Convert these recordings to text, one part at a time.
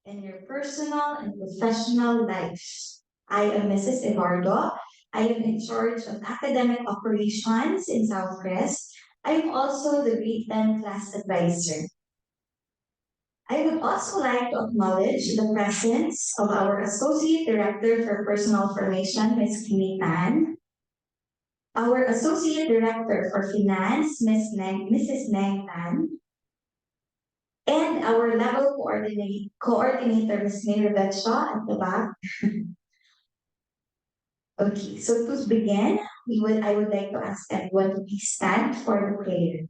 in your personal and professional life. I am Mrs. Eduardo. I am in charge of academic operations in Southcrest. I am also the grade 10 class advisor. I would also like to acknowledge the presence of our Associate Director for Personal Formation, Ms. Kimi Tan, our Associate Director for Finance, Mrs. Neng Tan, and our level coordinator, Ms. May Shaw at the back. Okay, so to begin, I would like to ask everyone to please stand for the prayer.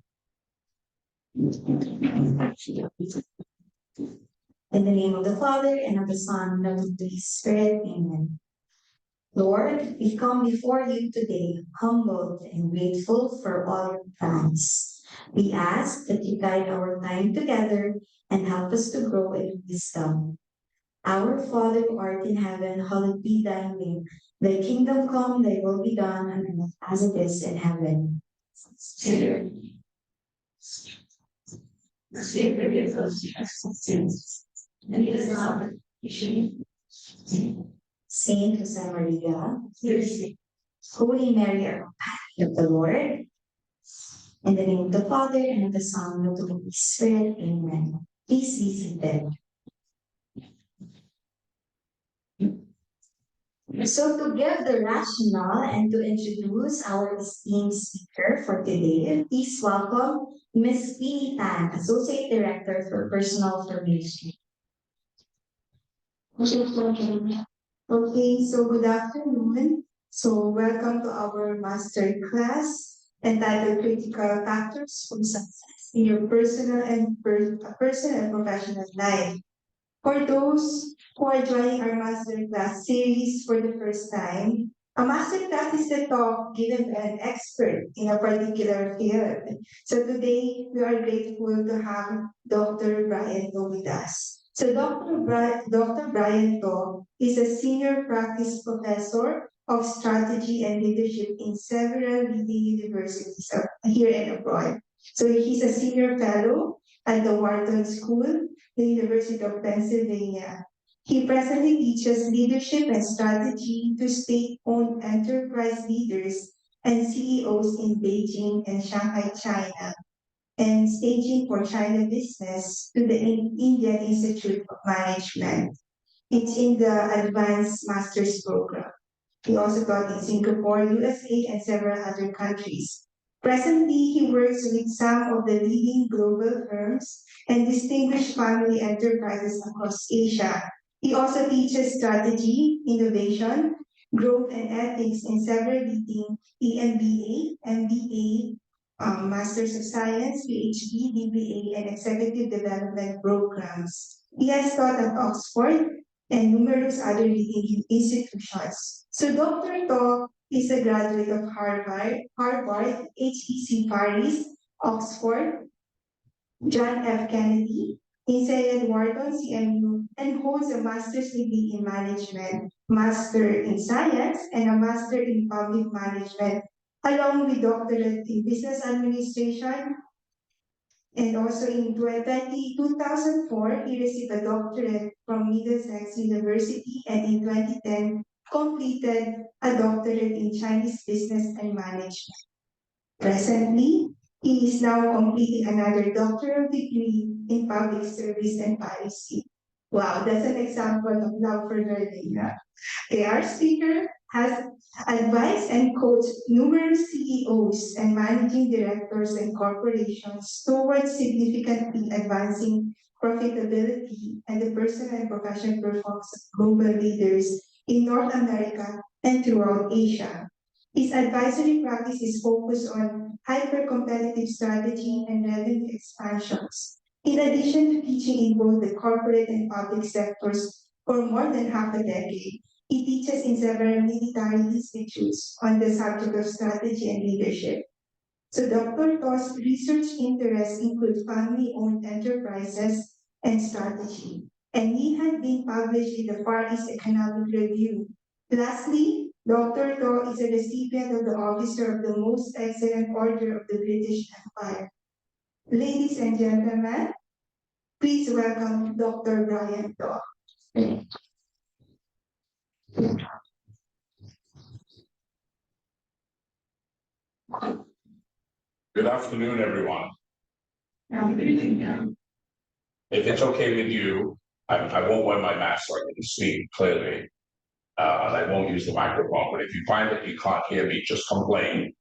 In the name of the Father, and of the Son, and of the Holy Spirit, amen. Lord, we come before you today, humbled and grateful for all your plans. We ask that you guide our time together and help us to grow in wisdom. Our Father who art in heaven, hallowed be thy name. Thy kingdom come, thy will be done on earth as it is in heaven. Forgive us our sins, and lead us not into temptation. Saint Jose Maria, Holy Mary, our Companion of the Lord, in the name of the Father, and of the Son, and of the Holy Spirit, amen. Please be seated. So to give the rationale and to introduce our esteemed speaker for today, please welcome Ms. Pini Tan, Associate Director for Personal Formation. Okay, so good afternoon. So welcome to our Masterclass entitled Critical Factors for Success in Your Personal and Professional Life. For those who are joining our Masterclass series for the first time, a Masterclass is the talk given by an expert in a particular field. So today, we are grateful to have Dr. Brian To with us. So Dr. Brian To is a senior practice professor of strategy and leadership in several leading universities here and abroad. So he's a senior fellow at the Wharton School, the University of Pennsylvania. He presently teaches leadership and strategy to state-owned enterprise leaders and CEOs in Beijing and Shanghai, China, and staging for China business to the Indian Institute of Management. It's in the Advanced Master's Program. He also taught in Singapore, USA, and several other countries. Presently, he works with some of the leading global firms and distinguished family enterprises across Asia. He also teaches strategy, innovation, growth, and ethics in several leading EMBA, MBA, Masters of Science, PhD, DBA, and Executive Development programs. He has taught at Oxford and numerous other leading institutions. So Dr. To is a graduate of Harvard, HEC Paris, Oxford, John F. Kennedy, Inside Wharton, CMU, and holds a master's degree in management, master in science, and a master in public management, along with doctorate in business administration. And also in 2004, he received a doctorate from Middlesex University, and in 2010, completed a doctorate in Chinese business and management. Presently, he is now completing another doctoral degree in public service and policy. Wow, that's an example of love for learning. Okay, our speaker has advised and coached numerous CEOs and managing directors and corporations towards significantly advancing profitability and the personal and professional performance of global leaders in North America and throughout Asia. His advisory practice is focused on hyper-competitive strategy and revenue expansions. In addition to teaching in both the corporate and public sectors for more than half a decade, he teaches in several military institutes on the subject of strategy and leadership. So Dr. To's research interests include family-owned enterprises and strategy, and he had been published in the Far East Economic Review. Lastly, Dr. To is a recipient of the Officer of the Most Excellent Order of the British Empire. Ladies and gentlemen, please welcome Dr. Brian To. Good afternoon, everyone. If it's okay with you, I won't wear my mask so I can speak clearly. And I won't use the microphone, but if you find that you can't hear me, just complain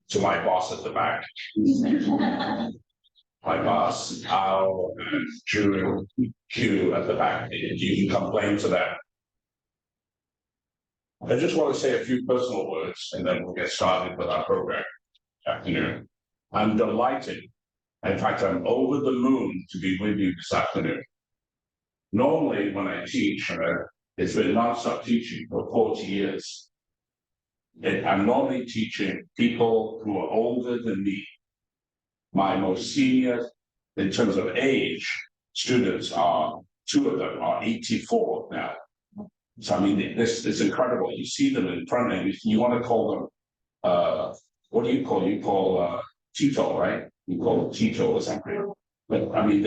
to my boss at the back. My boss, Al, Drew, Q at the back. You can complain to them. I just want to say a few personal words and then we'll get started with our program this afternoon. I'm delighted. In fact, I'm over the moon to be with you this afternoon. Normally, when I teach, it's been non-stop teaching for 40 years. I'm normally teaching people who are older than me. My most senior, in terms of age, students are, 2 of them are 84 now. So I mean, this is incredible. You see them in front of you want to call them, what do you call? You call Tito, right? You call them Tito or something. But I mean,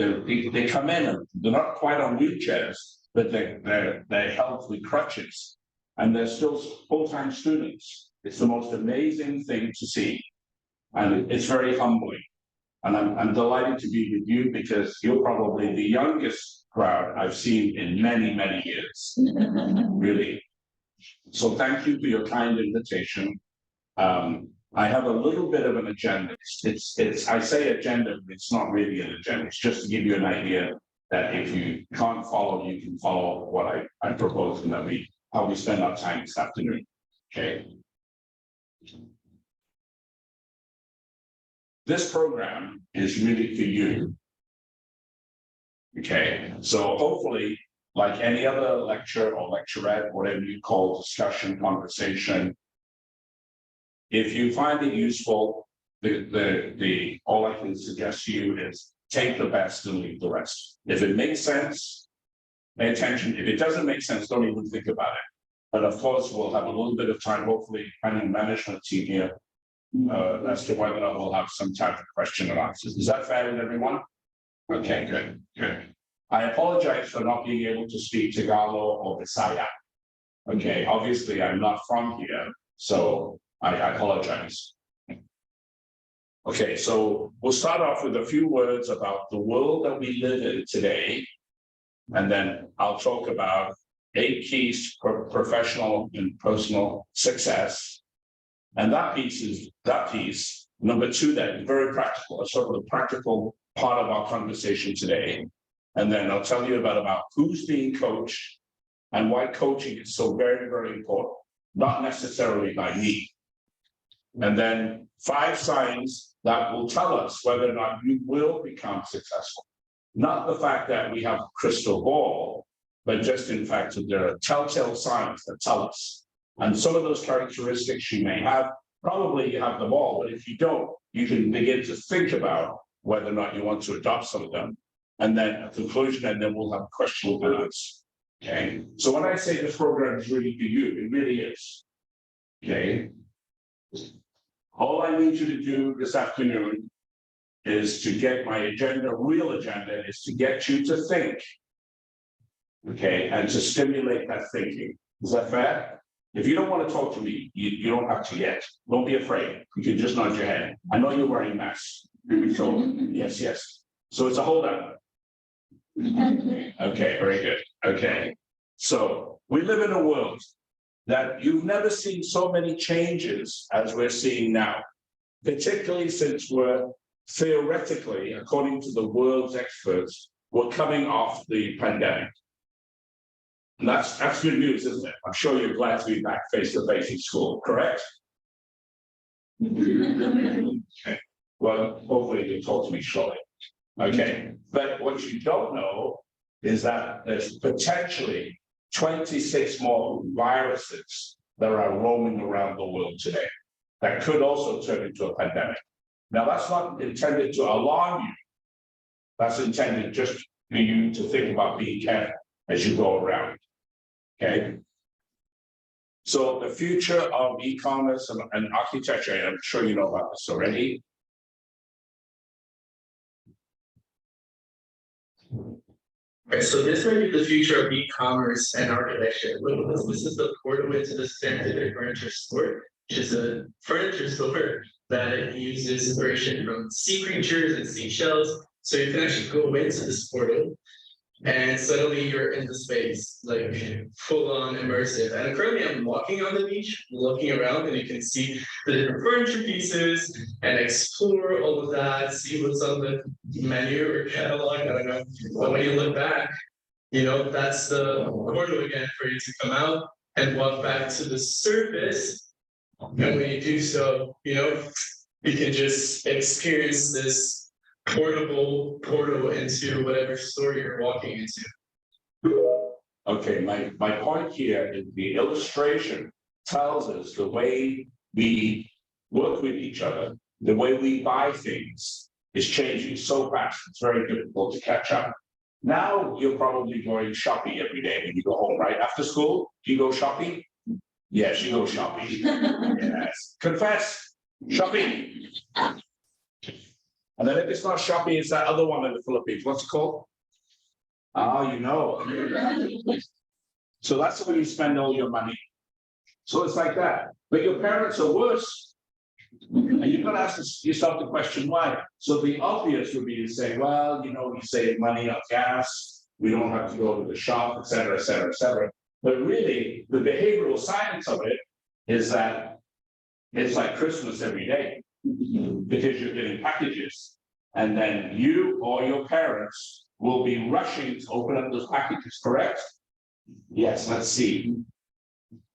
they come in and they're not quite on wheelchairs, but they're held with crutches, and they're still full-time students. It's the most amazing thing to see, and it's very humbling. And I'm delighted to be with you because you're probably the youngest crowd I've seen in many, many years, really. So thank you for your kind invitation. I have a little bit of an agenda. I say agenda, but it's not really an agenda. It's just to give you an idea that if you can't follow, you can follow what I propose and how we spend our time this afternoon. Okay. This program is really for you. Okay, so hopefully, like any other lecture or lecturette, whatever you call discussion, conversation, if you find it useful, all I can suggest to you is take the best and leave the rest. If it makes sense, pay attention. If it doesn't make sense, don't even think about it. But of course, we'll have a little bit of time, hopefully, planning management team here, as to whether or not we'll have some type of question and answers. Is that fair with everyone? Okay, good, good. I apologize for not being able to speak Tagalog or Bisaya. Okay, obviously I'm not from here, so I apologize. Okay, so we'll start off with a few words about the world that we live in today, and then I'll talk about 8 keys for professional and personal success. And that piece, number 2, that is very practical. Let's talk about the practical part of our conversation today. And then I'll tell you about who's being coached and why coaching is so very, very important, not necessarily by me. And then 5 signs that will tell us whether or not you will become successful. Not the fact that we have a crystal ball, but just in fact that there are telltale signs that tell us. And some of those characteristics you may have, probably you have them all, but if you don't, you can begin to think about whether or not you want to adopt some of them. And then a conclusion, and then we'll have questions and answers. Okay. So when I say this program is really for you, it really is. Okay. All I need you to do this afternoon is to get my agenda, real agenda, is to get you to think. Okay, and to stimulate that thinking. Is that fair? If you don't want to talk to me, you don't have to yet. Don't be afraid. You can just nod your head. I know you're wearing masks. So yes, yes. So it's a hold up. Okay, very good. Okay. So we live in a world that you've never seen so many changes as we're seeing now, particularly since we're theoretically, according to the world's experts, we're coming off the pandemic. And that's good news, isn't it? I'm sure you're glad to be back face-to-face in school, correct? Okay. Well, hopefully you'll talk to me shortly. Okay, but what you don't know is that there's potentially 26 more viruses that are roaming around the world today that could also turn into a pandemic. Now, that's not intended to alarm you. That's intended just for you to think about being careful as you go around. Okay. So the future of e-commerce and architecture, I'm sure you know about this already. Right, so this might be the future of e-commerce and architecture. Look at this. This is the portal into the Scientific Furniture Store, which is a furniture store that uses inspiration from sea creatures and seashells. So you can actually go into this portal and suddenly you're in the space, like full on immersive. And currently I'm walking on the beach, looking around, and you can see the different furniture pieces and explore all of that, see what's on the menu or catalog, I don't know. But when you look back, you know, that's the portal again for you to come out and walk back to the surface. And when you do so, you know, you can just experience this portable portal into whatever store you're walking into. Okay, my point here is the illustration tells us the way we work with each other, the way we buy things is changing so fast, it's very difficult to catch up. Now you're probably going shopping every day when you go home, right? After school, do you go shopping? Yes, you go shopping. Yes. Confess, shopping. And then if it's not shopping, it's that other one in the Philippines. What's it called? Oh, you know. So that's where you spend all your money. So it's like that. But your parents are worse. And you've got to ask yourself the question, why? So the obvious would be to say, well, you know, we save money on gas. We don't have to go to the shop, et cetera, et cetera, et cetera. But really, the behavioral science of it is that it's like Christmas every day. Because you're getting packages, and then you or your parents will be rushing to open up those packages, correct? Yes, let's see.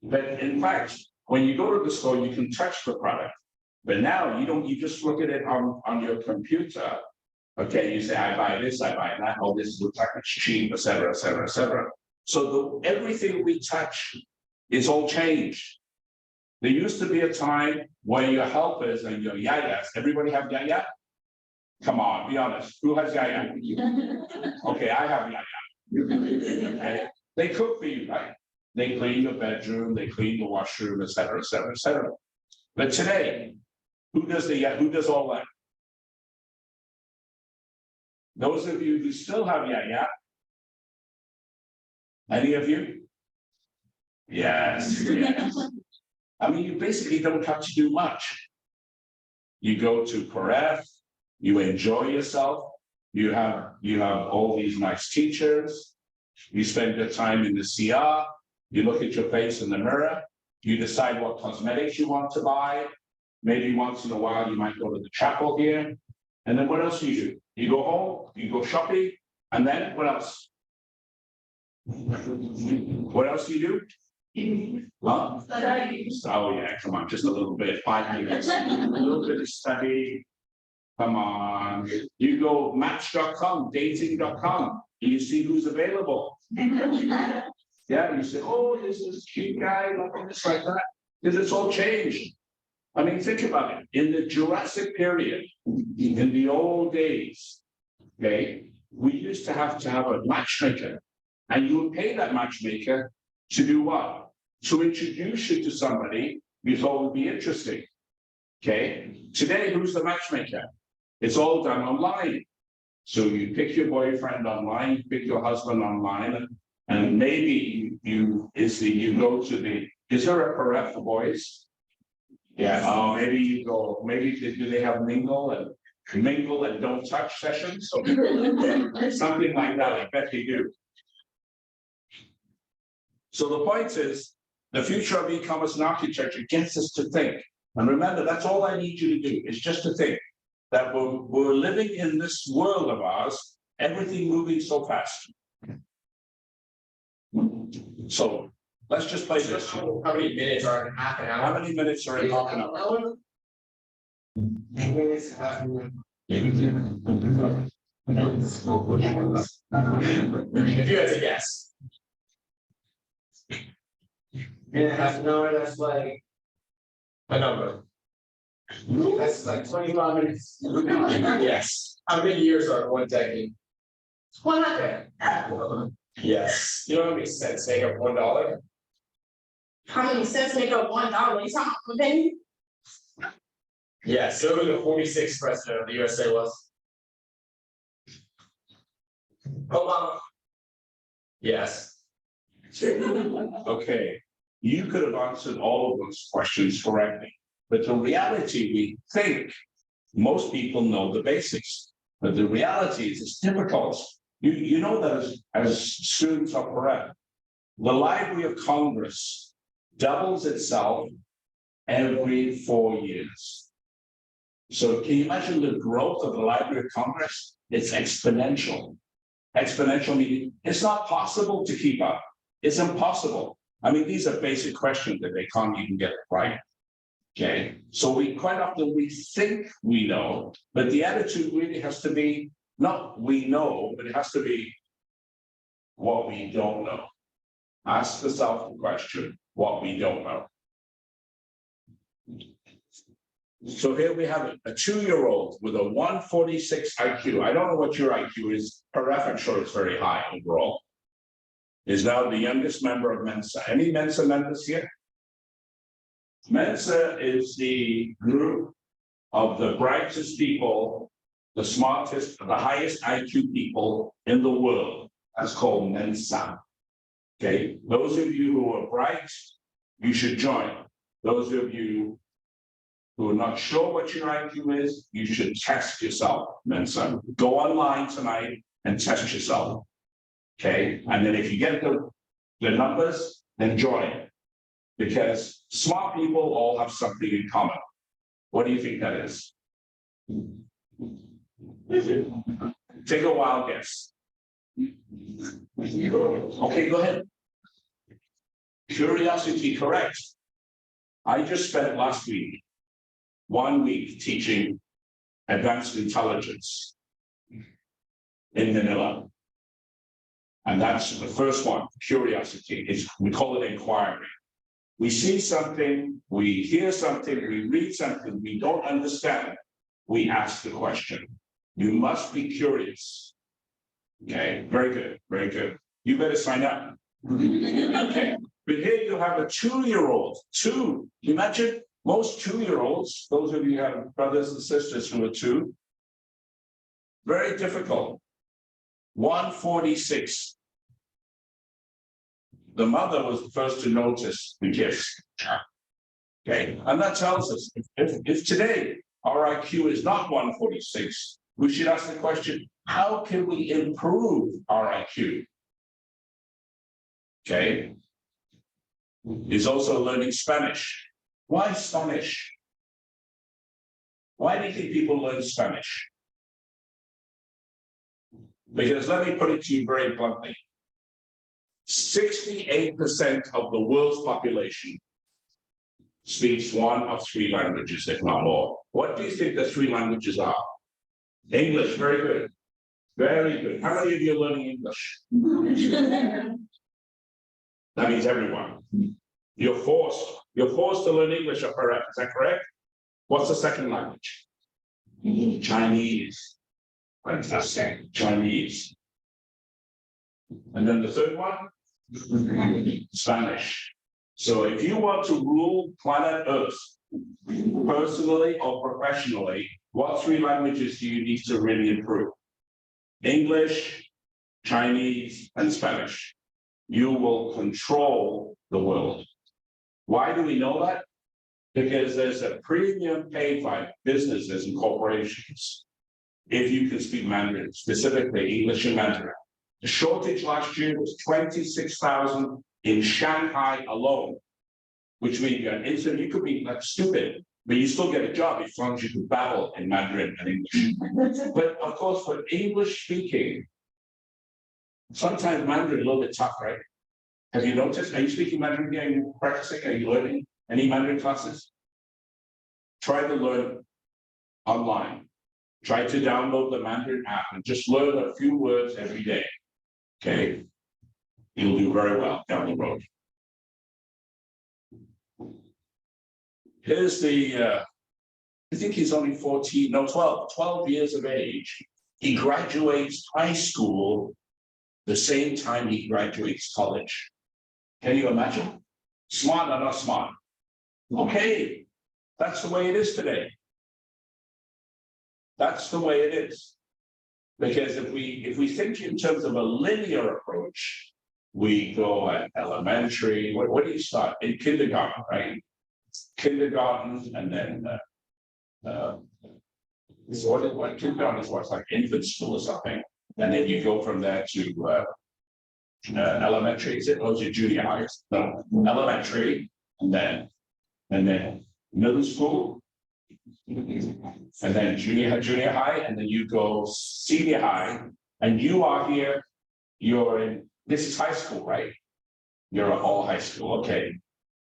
But in fact, when you go to the store, you can touch the product. But now you don't, you just look at it on your computer. Okay, you say, I buy this, I buy that, oh, this looks like it's cheap, et cetera, et cetera, et cetera. So everything we touch is all changed. There used to be a time where your helpers and your yayas, everybody have yaya? Come on, be honest. Who has yaya? Okay, I have yaya. Okay. They cook for you, right? They clean your bedroom, they clean the washroom, et cetera, et cetera, et cetera. But today, who does all that? Those of you who still have yaya, any of you? Yes, yes. I mean, you basically don't have to do much. You go to PAREF, you enjoy yourself, you have all these nice teachers, you spend your time in the CR, you look at your face in the mirror, you decide what cosmetics you want to buy. Maybe once in a while you might go to the chapel here. And then what else do? You go home, you go shopping, and then what else? What else do you do? Huh? Oh yeah, come on, just a little bit, 5 minutes, a little bit of study. Come on, you go match.com, dating.com, you see who's available. Yeah, you say, oh, this is cute guy, like this, like that, because it's all changed. I mean, think about it. In the Jurassic period, in the old days, okay, we used to have a matchmaker, and you would pay that matchmaker to do what? To introduce you to somebody you thought would be interesting. Okay. Today, who's the matchmaker? It's all done online. So you pick your boyfriend online, you pick your husband online, and maybe you go to the, is there a PAREF for boys? Yeah, maybe you go, maybe do they have mingle and don't touch sessions? Something like that, I bet they do. So the point is, the future of e-commerce and architecture gets us to think. And remember, that's all I need you to do, is just to think that we're living in this world of ours, everything moving so fast. So let's just play this. How many minutes are in half an hour? How many minutes are in half an hour? If you had to guess. In half an hour, that's like a number. That's like 25 minutes. Yes. How many years are 1 decade? 100. Yes. You know how many cents make up $1? How many cents make up $1? You talking about a penny? Yes. So who the 46th president of the USA was? Obama. Yes. Okay, you could have answered all of those questions correctly, but the reality, we think most people know the basics, but the reality is it's difficult. You know that as students of PAREF, the Library of Congress doubles itself every 4 years. So can you imagine the growth of the Library of Congress? It's exponential. Exponential meaning it's not possible to keep up. It's impossible. I mean, these are basic questions that they can't even get right. Okay, so we quite often we think we know, but the attitude really has to be not we know, but it has to be what we don't know. Ask yourself the question, what we don't know. So here we have a 2-year-old with a 146 IQ. I don't know what your IQ is. PAREF, I'm sure it's very high overall. Is now the youngest member of Mensa. Any Mensa members here? Mensa is the group of the brightest people, the smartest, the highest IQ people in the world. That's called Mensa. Okay, those of you who are bright, you should join. Those of you who are not sure what your IQ is, you should test yourself, Mensa. Go online tonight and test yourself. Okay, and then if you get the numbers, then join. Because smart people all have something in common. What do you think that is? Take a wild guess. Okay, go ahead. Curiosity, correct. I just spent last week 1 week teaching advanced intelligence in Manila. And that's the first one, curiosity. We call it inquiry. We see something, we hear something, we read something we don't understand, we ask the question. You must be curious. Okay, very good, very good. You better sign up. Okay, but here you have a 2-year-old. Imagine most 2-year-olds, those of you who have brothers and sisters who are 2, very difficult. 146. The mother was the first to notice the gifts. Okay, and that tells us if today our IQ is not 146, we should ask the question, how can we improve our IQ? Okay, is also learning Spanish. Why Spanish? Why do you think people learn Spanish? Because let me put it to you very bluntly. 68% of the world's population speaks one of 3 languages, if not more. What do you think the 3 languages are? English, very good. Very good. How many of you are learning English? That means everyone. You're forced to learn English at PAREF, is that correct? What's the second language? Chinese. Fantastic. Chinese. And then the third one? Spanish. So if you want to rule planet Earth, personally or professionally, what 3 languages do you need to really improve? English, Chinese, and Spanish. You will control the world. Why do we know that? Because there's a premium paid by businesses and corporations if you can speak Mandarin, specifically English and Mandarin. The shortage last year was 26,000 in Shanghai alone, which means you could be like stupid, but you still get a job as long as you can babble in Mandarin and English. But of course, for English speaking, sometimes Mandarin a little bit tough, right? Have you noticed? Are you speaking Mandarin? Are you practicing? Are you learning any Mandarin classes? Try to learn online. Try to download the Mandarin app and just learn a few words every day. Okay, you'll do very well down the road. Here's I think he's only 14, no, 12 years of age. He graduates high school the same time he graduates college. Can you imagine? Smart or not smart? Okay, that's the way it is today. That's the way it is. Because if we think in terms of a linear approach, We go at elementary. What do you start? In kindergarten, right? Kindergarten, and then what kindergarten is what's like infant school or something, and then you go from there to elementary. Is it? Or is it junior high? No, elementary, and then middle school, and then junior high, and then you go senior high, and you are here. You're in. This is high school, right? You're all high school, okay.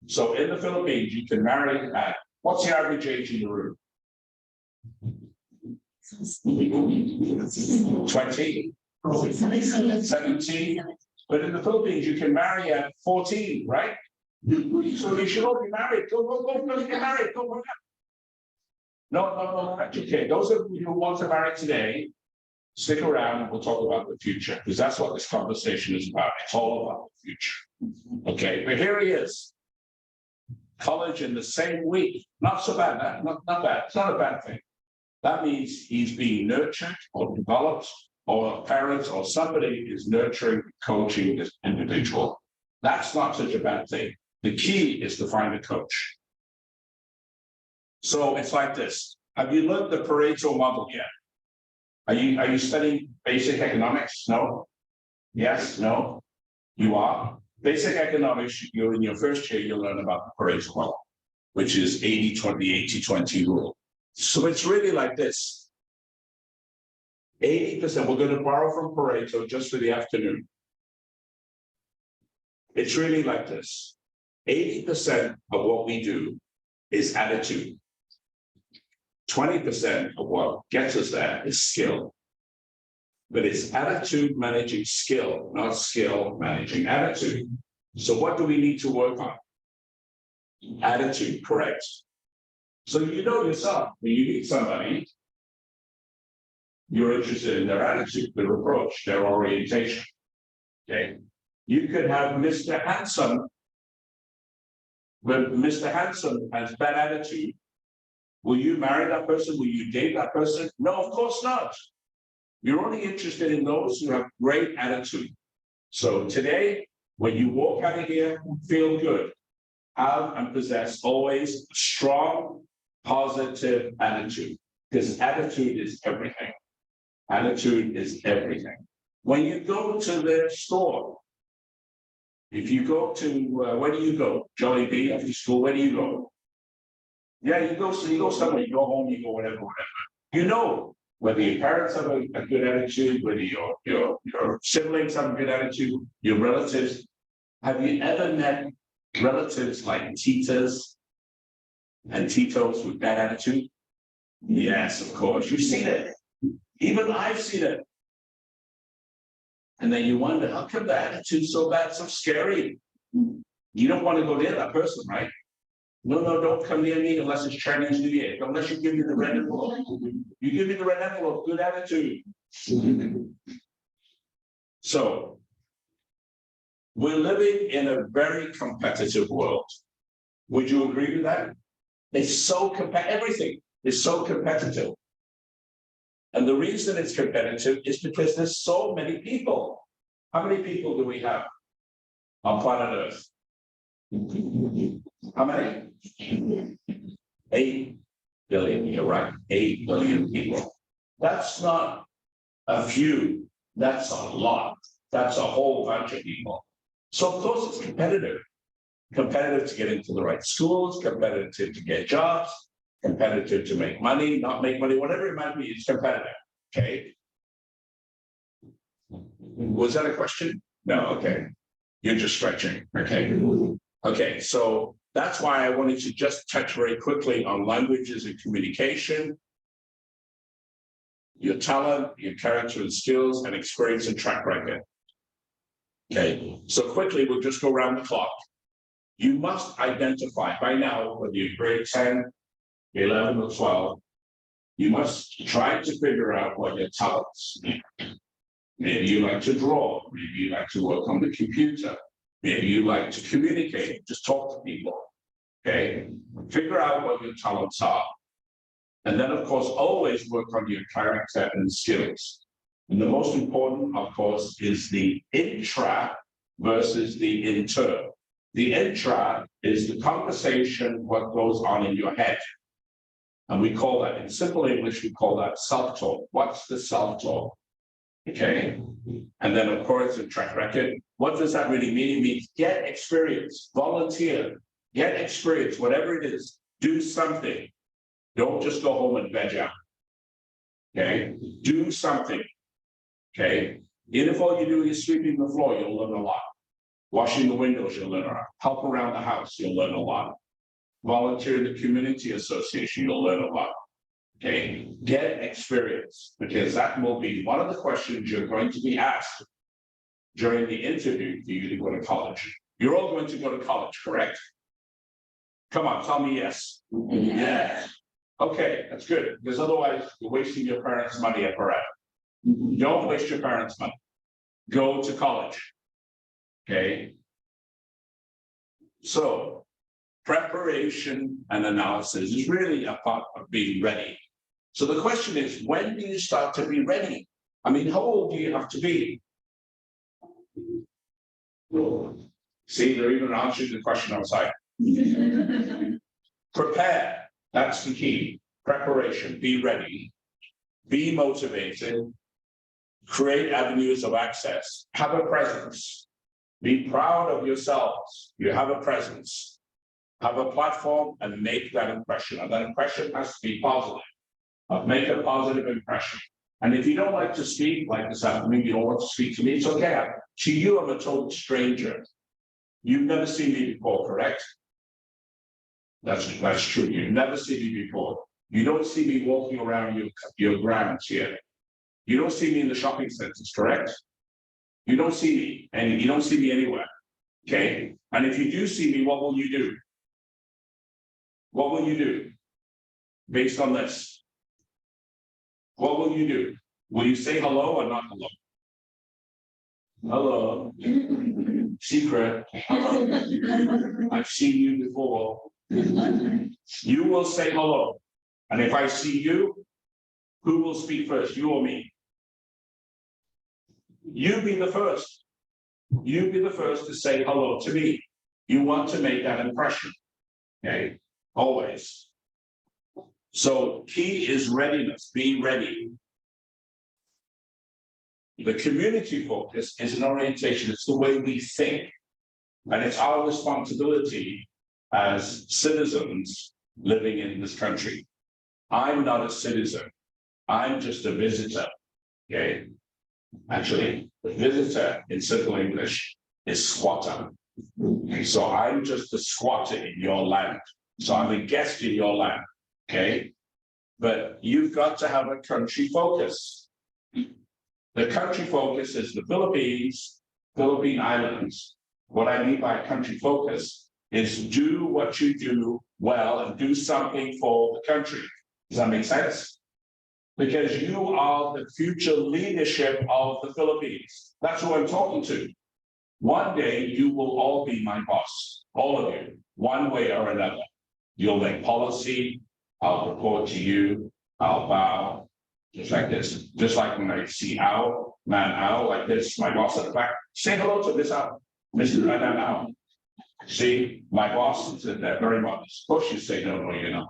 So in the Philippines, you can marry at, what's the average age in the room? 20, 17. But in the Philippines, you can marry at 14, right? So you should all be married. Go get married. Go. No, that's okay. Those of you who want to marry today, stick around and we'll talk about the future, because that's what this conversation is about. It's all about the future. Okay, but here he is. College in the same week. Not so bad, not bad. It's not a bad thing. That means he's being nurtured or developed, or parents or somebody is nurturing, coaching this individual. That's not such a bad thing. The key is to find a coach. So it's like this. Have you learned the Pareto model yet? Are you studying basic economics? No? Yes? No? You are? Basic economics, you're in your first year, you'll learn about the Pareto model, which is 80-20, 80-20 rule. So it's really like this. 80%, we're going to borrow from Pareto just for the afternoon. It's really like this. 80% of what we do is attitude. 20% of what gets us there is skill. But it's attitude managing skill, not skill managing attitude. So what do we need to work on? Attitude, correct. So you know yourself, when you meet somebody, you're interested in their attitude, their approach, their orientation. Okay. You could have Mr. Handsome, but Mr. Handsome has bad attitude. Will you marry that person? Will you date that person? No, of course not. You're only interested in those who have great attitude. So today, when you walk out of here, feel good. Have and possess always a strong, positive attitude, because attitude is everything. Attitude is everything. When you go to the store, if you go to, where do you go? Jollibee after school, where do you go? Yeah, you go somewhere, you go home, you go whatever. You know, whether your parents have a good attitude, whether your siblings have a good attitude, your relatives. Have you ever met relatives like titas and titos with bad attitude? Yes, of course. You've seen it. Even I've seen it. And then you wonder, how come the attitude's so bad, so scary? You don't want to go near that person, right? No, don't come near me unless it's Chinese New Year. Unless you give me the red envelope. You give me the red envelope, good attitude. So, we're living in a very competitive world. Would you agree with that? It's so everything is so competitive. And the reason it's competitive is because there's so many people. How many people do we have on planet Earth? How many? 8 billion, you're right, 8 billion people. That's not a few, that's a lot. That's a whole bunch of people. So of course it's competitive. Competitive to get into the right schools, competitive to get jobs, competitive to make money, not make money, whatever it might be, it's competitive, okay? Was that a question? No, okay. You're just stretching, okay? Okay, so that's why I wanted to just touch very quickly on languages and communication, your talent, your character and skills, and experience and track record. Okay, so quickly, we'll just go around the clock. You must identify by now, whether you're grade 10, 11, or 12, you must try to figure out what your talents are. Maybe you like to draw, maybe you like to work on the computer, maybe you like to communicate, just talk to people. Okay, figure out what your talents are. And then, of course, always work on your character and skills. And the most important, of course, is the intra versus the inter. The intra is the conversation, what goes on in your head. And we call that, in simple English, we call that self-talk. What's the self-talk? Okay. And then, of course, the track record. What does that really mean? It means get experience, volunteer, get experience, whatever it is, do something. Don't just go home and veg out. Okay. Do something. Okay. Even if all you do is sweeping the floor, you'll learn a lot. Washing the windows, you'll learn a lot. Help around the house, you'll learn a lot. Volunteer in the community association, you'll learn a lot. Okay, get experience, because that will be one of the questions you're going to be asked during the interview for you to go to college. You're all going to go to college, correct? Come on, tell me yes. Yes. Okay, that's good, because otherwise you're wasting your parents' money at PAREF. Don't waste your parents' money. Go to college. Okay. So preparation and analysis is really a part of being ready. So the question is, when do you start to be ready? I mean, how old do you have to be? See, they're even answering the question outside. Prepare. That's the key. Preparation. Be ready. Be motivated. Create avenues of access. Have a presence. Be proud of yourselves. You have a presence. Have a platform and make that impression. And that impression has to be positive. Make a positive impression. And if you don't like to speak, like this afternoon, you don't want to speak to me, it's okay. To you, I'm a total stranger. You've never seen me before, correct? That's true. You've never seen me before. You don't see me walking around your grounds here. You don't see me in the shopping centers, correct? You don't see me, and you don't see me anywhere. Okay. And if you do see me, what will you do? What will you do? Based on this. What will you do? Will you say hello or not hello? Hello. Secret. Hello. I've seen you before. You will say hello. And if I see you, who will speak first, you or me? You be the first. You be the first to say hello to me. You want to make that impression. Okay, always. So key is readiness. Be ready. The community focus is an orientation. It's the way we think. And it's our responsibility as citizens living in this country. I'm not a citizen. I'm just a visitor. Okay. Actually, the visitor in simple English is squatter. Okay, so I'm just a squatter in your land. So I'm a guest in your land. Okay. But you've got to have a country focus. The country focus is the Philippines, Philippine Islands. What I mean by country focus is do what you do well and do something for the country. Does that make sense? Because you are the future leadership of the Philippines. That's who I'm talking to. One day you will all be my boss, all of you, one way or another. You'll make policy, I'll report to you, I'll bow, just like this. Just like when I see Al, man Al, like this, my boss at the back, say hello to this Al, Mr. Madam Al. See, my boss is in there very much. Of course you say no, no, you're not.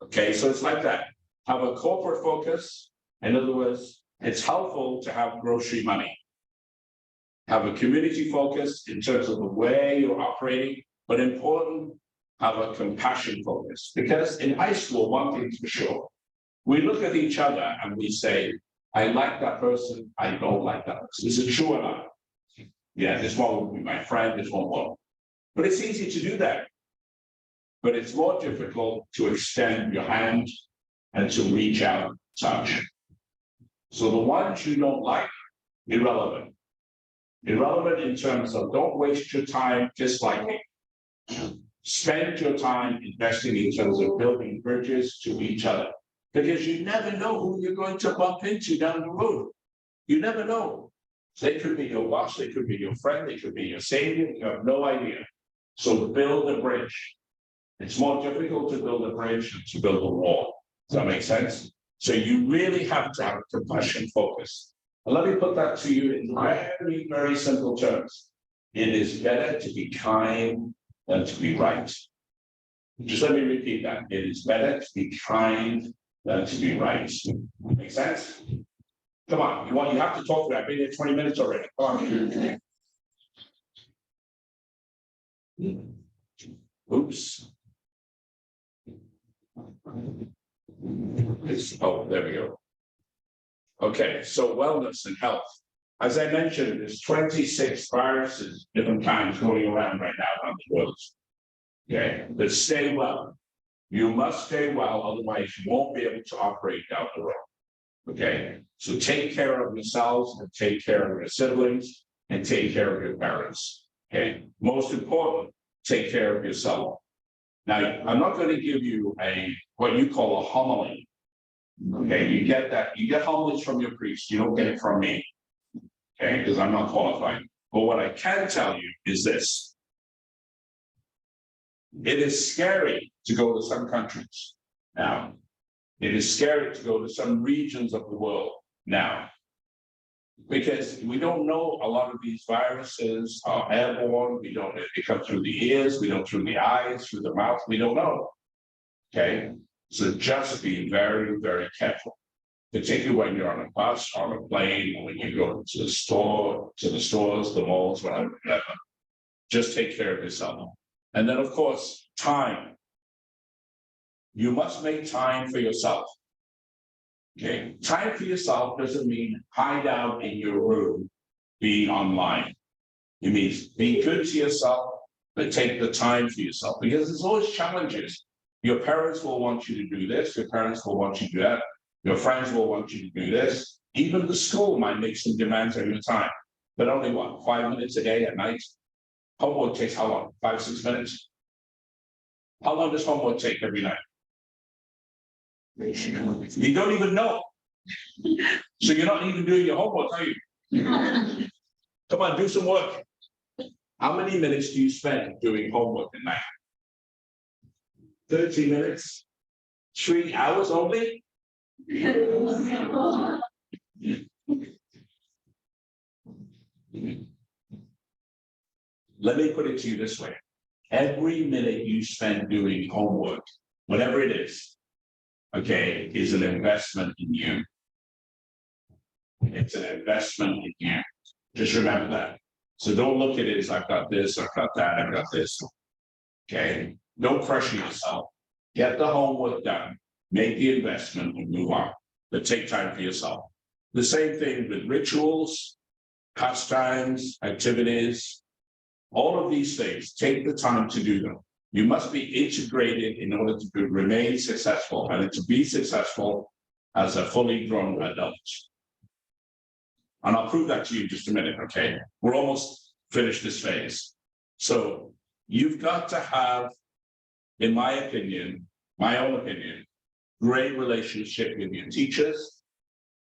Okay, so it's like that. Have a corporate focus. In other words, it's helpful to have grocery money. Have a community focus in terms of the way you're operating, but important, have a compassion focus. Because in high school, one thing's for sure, we look at each other and we say, I like that person, I don't like that person. Is it true or not? Yeah, this one will be my friend, this one won't. But it's easy to do that. But it's more difficult to extend your hand and to reach out, touch. So the ones you don't like, irrelevant. Irrelevant in terms of don't waste your time disliking. Spend your time investing in terms of building bridges to each other. Because you never know who you're going to bump into down the road. You never know. They could be your boss, they could be your friend, they could be your savior, you have no idea. So build a bridge. It's more difficult to build a bridge than to build a wall. Does that make sense? So you really have to have a compassion focus. And let me put that to you in very, very simple terms. It is better to be kind than to be right. Just let me repeat that. It is better to be kind than to be right. Make sense? Come on, you have to talk to me. I've been here 20 minutes already. Come on. Oops. Oh, there we go. Okay, so wellness and health. As I mentioned, there's 26 viruses, different kinds going around right now around the world. Okay, but stay well. You must stay well, otherwise you won't be able to operate down the road. Okay, so take care of yourselves and take care of your siblings and take care of your parents. Okay, most important, take care of yourself. Now, I'm not going to give you what you call a homily. Okay, you get that, you get homilies from your priest, you don't get it from me. Okay, because I'm not qualified. But what I can tell you is this. It is scary to go to some countries now. It is scary to go to some regions of the world now. Because we don't know a lot of these viruses are airborne. We don't know if they come through the ears, we don't through the eyes, through the mouth, we don't know. Okay, so just be very, very careful. Particularly when you're on a bus, on a plane, when you go to the store, to the stores, the malls, whatever. Just take care of yourself. And then, of course, time. You must make time for yourself. Okay, time for yourself doesn't mean hide out in your room, being online. It means be good to yourself, but take the time for yourself because there's always challenges. Your parents will want you to do this. Your parents will want you to do that. Your friends will want you to do this. Even the school might make some demands on your time, but only what, 5 minutes a day at night? Homework takes how long? 5, 6 minutes? How long does homework take every night? You don't even know. So you're not even doing your homework, are you? Come on, do some work. How many minutes do you spend doing homework at night? 30 minutes? 3 hours only? Let me put it to you this way. Every minute you spend doing homework, whatever it is, okay, is an investment in you. It's an investment in you. Just remember that. So don't look at it as I've got this, I've got that, I've got this. Okay, don't pressure yourself. Get the homework done, make the investment and move on. But take time for yourself. The same thing with rituals, pastimes, activities, all of these things, take the time to do them. You must be integrated in order to remain successful and to be successful as a fully grown adult. And I'll prove that to you in just a minute, okay? We're almost finished this phase. So you've got to have, in my opinion, my own opinion, great relationship with your teachers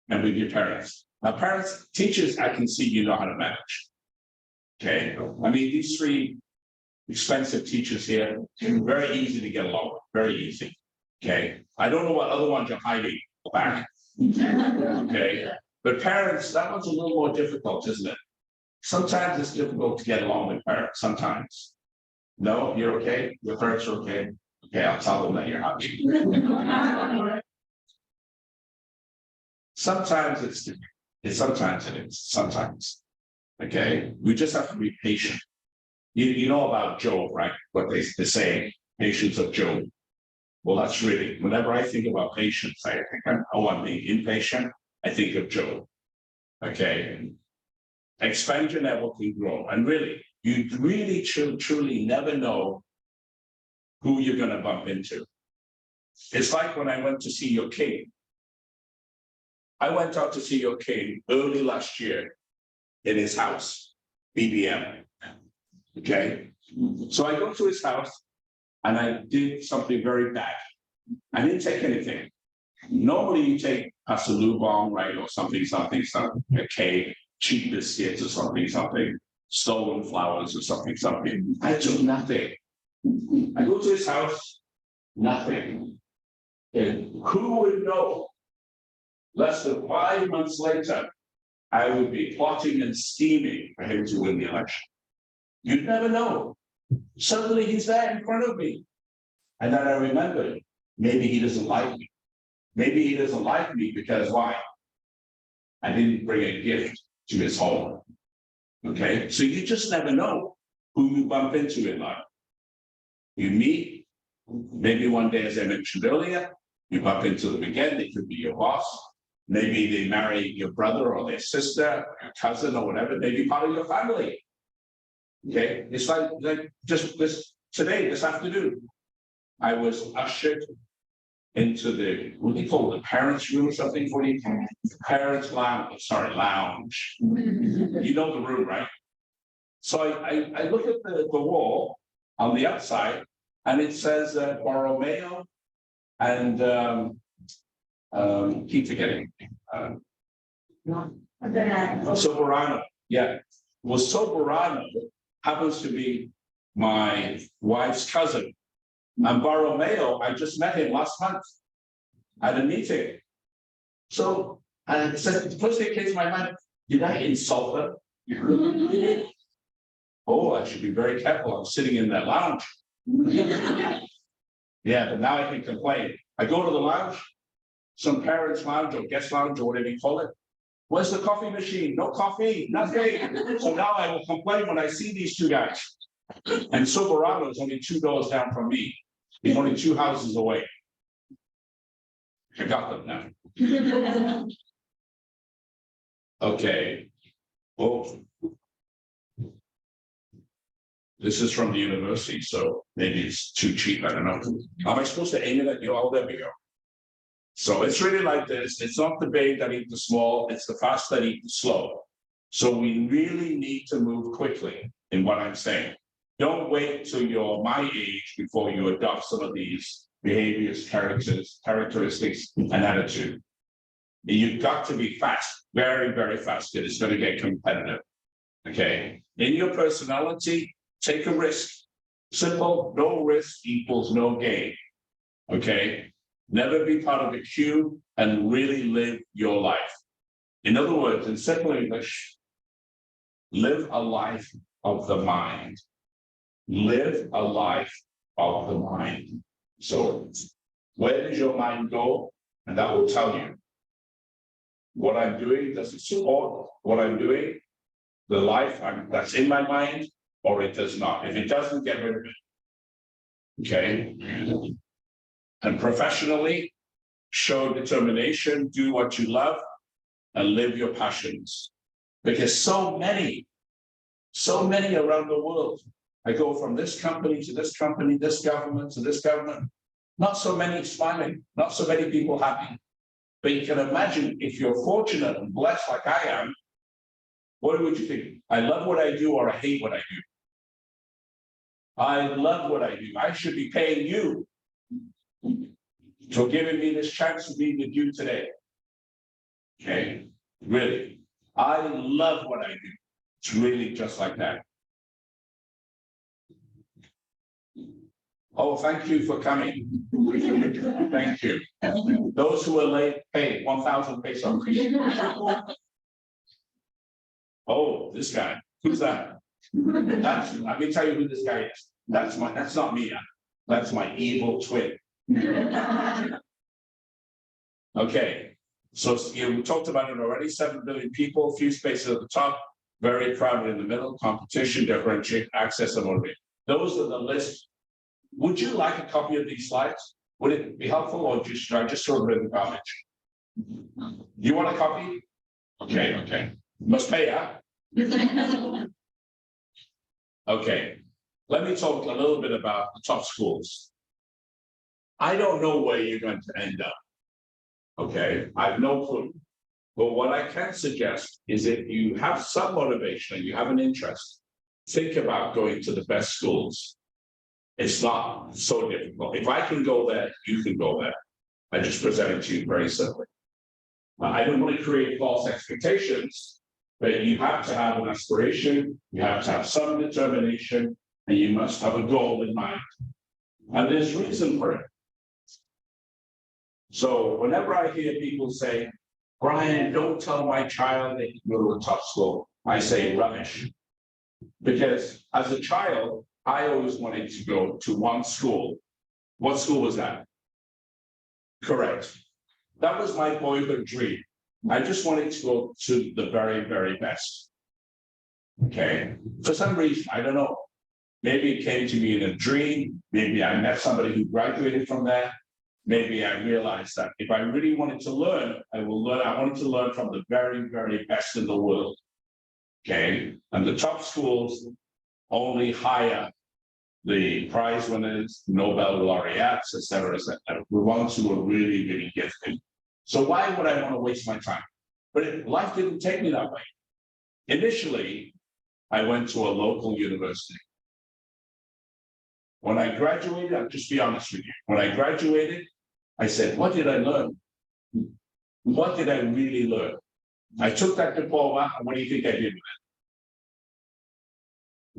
and with your parents. Now, parents, teachers, I can see you know how to manage. Okay, I mean, these 3 expensive teachers here, very easy to get along with, very easy. Okay, I don't know what other ones you're hiding back. Okay, but parents, that one's a little more difficult, isn't it? Sometimes it's difficult to get along with parents, sometimes. No, you're okay? Your parents are okay? Okay, I'll tell them that you're happy. Sometimes it's different. Sometimes it is, sometimes. Okay, we just have to be patient. You know about Job, right? What they say, patience of Job. Well, that's really, whenever I think about patience, I think I'm being impatient. I think of Job. Okay, expand your network and grow. And really, you really truly never know who you're going to bump into. It's like when I went to see your king. I went out to see your king early last year in his house, BBM. Okay, so I go to his house and I did something very bad. I didn't take anything. Normally you take a Cebu bomb, right, or something, a cake, cheap biscuits or something, stolen flowers or something. I took nothing. I go to his house, nothing. And who would know? Less than 5 months later, I would be plotting and scheming for him to win the election. You'd never know. Suddenly he's there in front of me. And then I remembered, maybe he doesn't like me. Maybe he doesn't like me because why? I didn't bring a gift to his home. Okay, so you just never know who you bump into in life. You meet, maybe one day, as I mentioned earlier, you bump into them again, they could be your boss. Maybe they marry your brother or their sister, or your cousin or whatever, they be part of your family. Okay, it's like just this afternoon, I was ushered into the, what do you call it, the parents' room or something? What do you call it? Parents' lounge, sorry, lounge. You know the room, right? So I look at the wall on the outside, and it says Borromeo and keep forgetting. Soberano, yeah. Well, Soberano happens to be my wife's cousin. And Borromeo, I just met him last month at a meeting. So, and it says, the first thing came to my mind, did I insult her? Oh, I should be very careful. I'm sitting in that lounge. Yeah, but now I can complain. I go to the lounge, some parents' lounge or guest lounge or whatever you call it. Where's the coffee machine? No coffee, nothing. So now I will complain when I see these two guys. And Soberano is only 2 doors down from me. He's only 2 houses away. I got them now. Okay. Oh. This is from the university, so maybe it's too cheap. I don't know. Am I supposed to aim it at you? Oh, there we go. So it's really like this. It's not the big that eat the small, it's the fast that eat the slow. So we really need to move quickly in what I'm saying. Don't wait till you're my age before you adopt some of these behaviors, characteristics, and attitude. You've got to be fast, very, very fast, and it's going to get competitive. Okay. In your personality, take a risk. Simple, no risk equals no gain. Okay. Never be part of a queue and really live your life. In other words, in simple English, live a life of the mind. Live a life of the mind. So, where does your mind go? And that will tell you. What I'm doing, does it support what I'm doing? The life that's in my mind, or it does not. If it doesn't, get rid of it. Okay. And professionally, show determination, do what you love, and live your passions. Because so many around the world, I go from this company to this company, this government to this government, not so many smiling, not so many people happy. But you can imagine if you're fortunate and blessed like I am, what would you think? I love what I do or I hate what I do? I love what I do. I should be paying you for giving me this chance to be with you today. Okay, really. I love what I do. It's really just like that. Oh, thank you for coming. Thank you. Those who are late, pay 1,000 pesos. Oh, this guy. Who's that? Let me tell you who this guy is. That's not me. That's my evil twin. Okay. So you talked about it already. 7 billion people, few spaces at the top, very crowded in the middle, competition, differentiate, access, and motivate. Those are the list. Would you like a copy of these slides? Would it be helpful, or should I just throw them in the garbage? You want a copy? Okay, okay. Must pay, huh? Okay. Let me talk a little bit about the top schools. I don't know where you're going to end up. Okay, I have no clue. But what I can suggest is if you have some motivation and you have an interest, think about going to the best schools. It's not so difficult. If I can go there, you can go there. I just present it to you very simply. I don't want to create false expectations, but you have to have an aspiration, you have to have some determination, and you must have a goal in mind. And there's reason for it. So whenever I hear people say, Brian, don't tell my child they can go to a tough school. I say rubbish. Because as a child, I always wanted to go to one school. What school was that? Correct. That was my boyhood dream. I just wanted to go to the very, very best. Okay. For some reason, I don't know. Maybe it came to me in a dream. Maybe I met somebody who graduated from there. Maybe I realized that if I really wanted to learn, I will learn. I wanted to learn from the very, very best in the world. Okay. And the top schools only hire the prize winners, Nobel laureates, etc., etc. The ones who are really, really gifted. So why would I want to waste my time? But life didn't take me that way. Initially, I went to a local university. When I graduated, I'll just be honest with you. When I graduated, I said, what did I learn? What did I really learn? I took that diploma, and what do you think I did with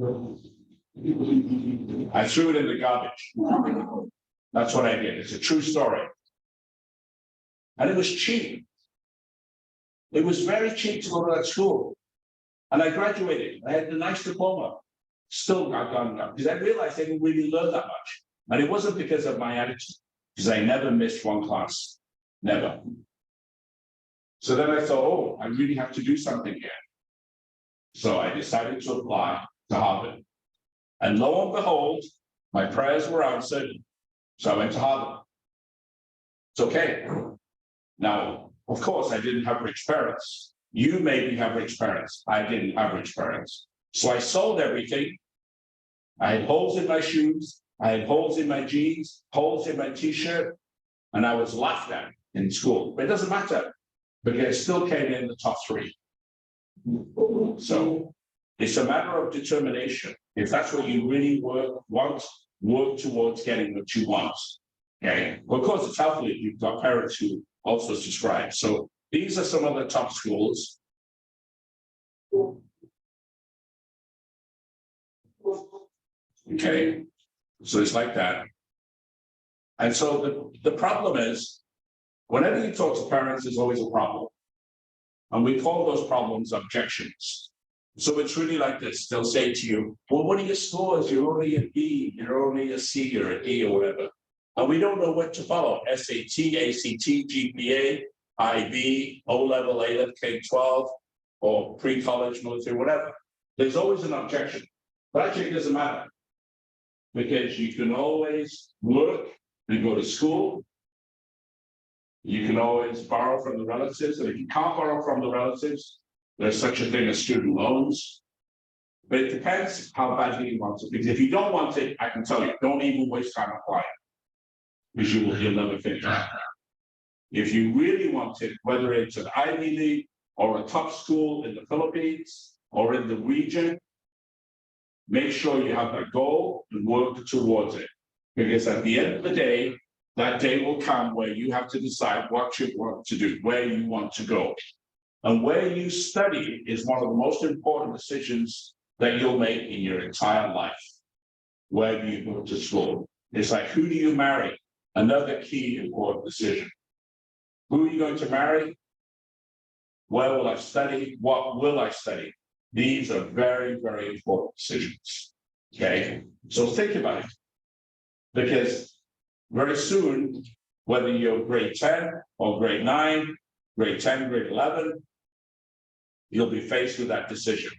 it? I threw it in the garbage. That's what I did. It's a true story. And it was cheap. It was very cheap to go to that school. And I graduated. I had a nice diploma. Still got done because I realized I didn't really learn that much. And it wasn't because of my attitude, because I never missed one class. Never. So then I thought, oh, I really have to do something here. So I decided to apply to Harvard. And lo and behold, my prayers were answered. So I went to Harvard. It's okay. Now, of course, I didn't have rich parents. You maybe have rich parents. I didn't have rich parents. So I sold everything. I had holes in my shoes. I had holes in my jeans, holes in my t-shirt, and I was laughed at in school. But it doesn't matter because I still came in the top 3. So it's a matter of determination. If that's what you really want, work towards getting what you want. Okay. Well, of course, it's helpful if you've got parents who also subscribe. So these are some of the top schools. Okay. So it's like that. And so the problem is, whenever you talk to parents, there's always a problem. And we call those problems objections. So it's really like this. They'll say to you, well, what are your scores? You're only a B, you're only a C or a D or whatever. And we don't know what to follow. SAT, ACT, GPA, IB, O-level, A-level, K-12, or pre-college, military, whatever. There's always an objection. But actually it doesn't matter. Because you can always work and go to school. You can always borrow from the relatives. And if you can't borrow from the relatives, there's such a thing as student loans. But it depends how badly you want it. Because if you don't want it, I can tell you, don't even waste time applying. Because you'll never finish it. If you really want it, whether it's an Ivy League or a top school in the Philippines or in the region, make sure you have that goal and work towards it. Because at the end of the day, that day will come where you have to decide what you want to do, where you want to go. And where you study is one of the most important decisions that you'll make in your entire life. Where do you go to school? It's like, who do you marry? Another key important decision. Who are you going to marry? Where will I study? What will I study? These are very, very important decisions. Okay, so think about it. Because very soon, whether you're grade 10 or grade 9, grade 10, grade 11, you'll be faced with that decision.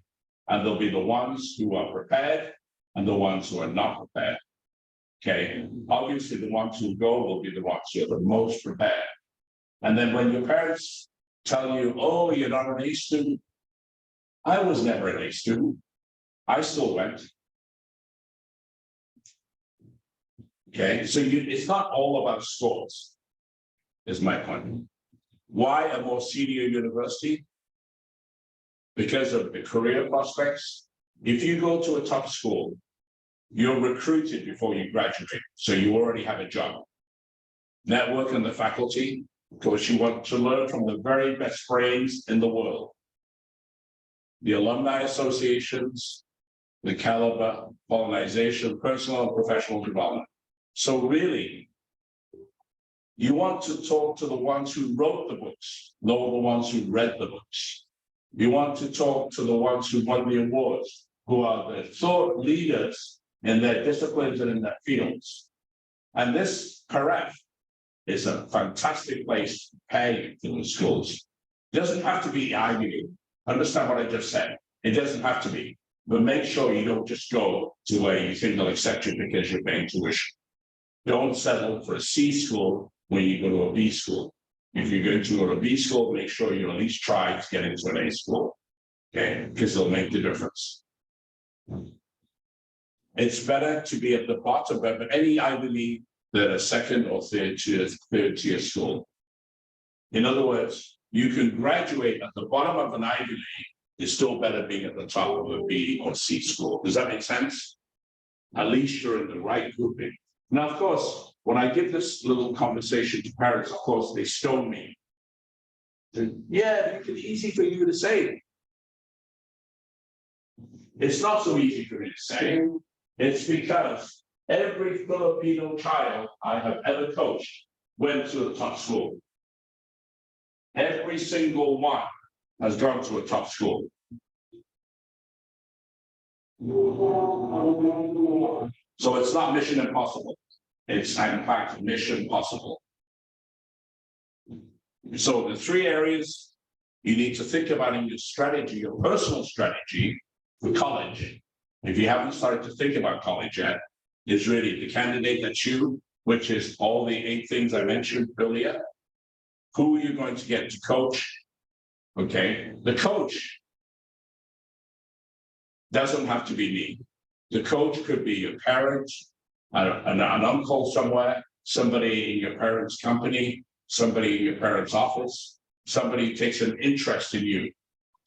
And there'll be the ones who are prepared and the ones who are not prepared. Okay, obviously the ones who go will be the ones who are the most prepared. And then when your parents tell you, oh, you're not an A student. I was never an A student. I still went. Okay, so it's not all about scores, is my point. Why a more senior university? Because of the career prospects. If you go to a top school, you're recruited before you graduate, so you already have a job. Network and the faculty, of course, you want to learn from the very best brains in the world. The alumni associations, the caliber, colonization, personal and professional development. So really, you want to talk to the ones who wrote the books, know the ones who read the books. You want to talk to the ones who won the awards, who are the thought leaders in their disciplines and in their fields. And this PAREF is a fantastic place to pay for the schools. It doesn't have to be Ivy League. Understand what I just said. It doesn't have to be. But make sure you don't just go to where you think they'll accept you because you're paying tuition. Don't settle for a C school when you go to a B school. If you're going to go to a B school, make sure you at least try to get into an A school. Okay, because it'll make the difference. It's better to be at the bottom of any Ivy League than a second or third tier school. In other words, you can graduate at the bottom of an Ivy League. It's still better being at the top of a B or C school. Does that make sense? At least you're in the right grouping. Now, of course, when I give this little conversation to parents, of course, they stone me. Yeah, it's easy for you to say. It's not so easy for me to say. It's because every Filipino child I have ever coached went to a top school. Every single one has gone to a top school. So it's not mission impossible. It's in fact mission possible. So the three areas you need to think about in your strategy, your personal strategy for college, if you haven't started to think about college yet, is really the candidate that's you, which is all the 8 things I mentioned earlier. Who are you going to get to coach? Okay, the coach doesn't have to be me. The coach could be your parent, an uncle somewhere, somebody in your parents' company, somebody in your parents' office, somebody who takes an interest in you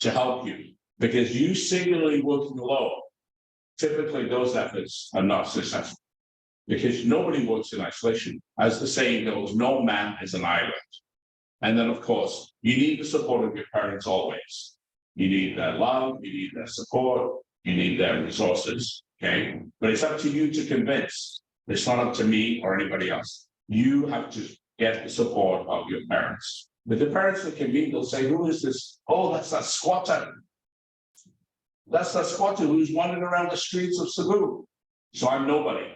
to help you. Because you singularly working alone, typically those efforts are not successful. Because nobody works in isolation. As the saying goes, no man is an island. And then, of course, you need the support of your parents always. You need their love, you need their support, you need their resources, okay? But it's up to you to convince. It's not up to me or anybody else. You have to get the support of your parents. But the parents that can meet, they'll say, who is this? Oh, that's that squatter. That's that squatter who's wandering around the streets of Cebu. So I'm nobody.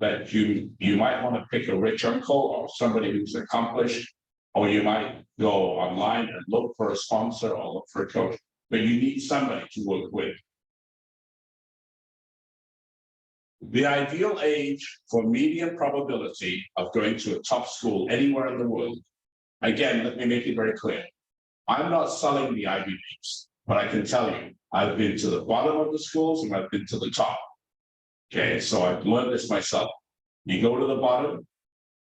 But you might want to pick a rich uncle or somebody who's accomplished, or you might go online and look for a sponsor or look for a coach, but you need somebody to work with. The ideal age for median probability of going to a top school anywhere in the world, again, let me make it very clear. I'm not selling the Ivy Leagues, but I can tell you, I've been to the bottom of the schools and I've been to the top. Okay, so I've learned this myself. You go to the bottom,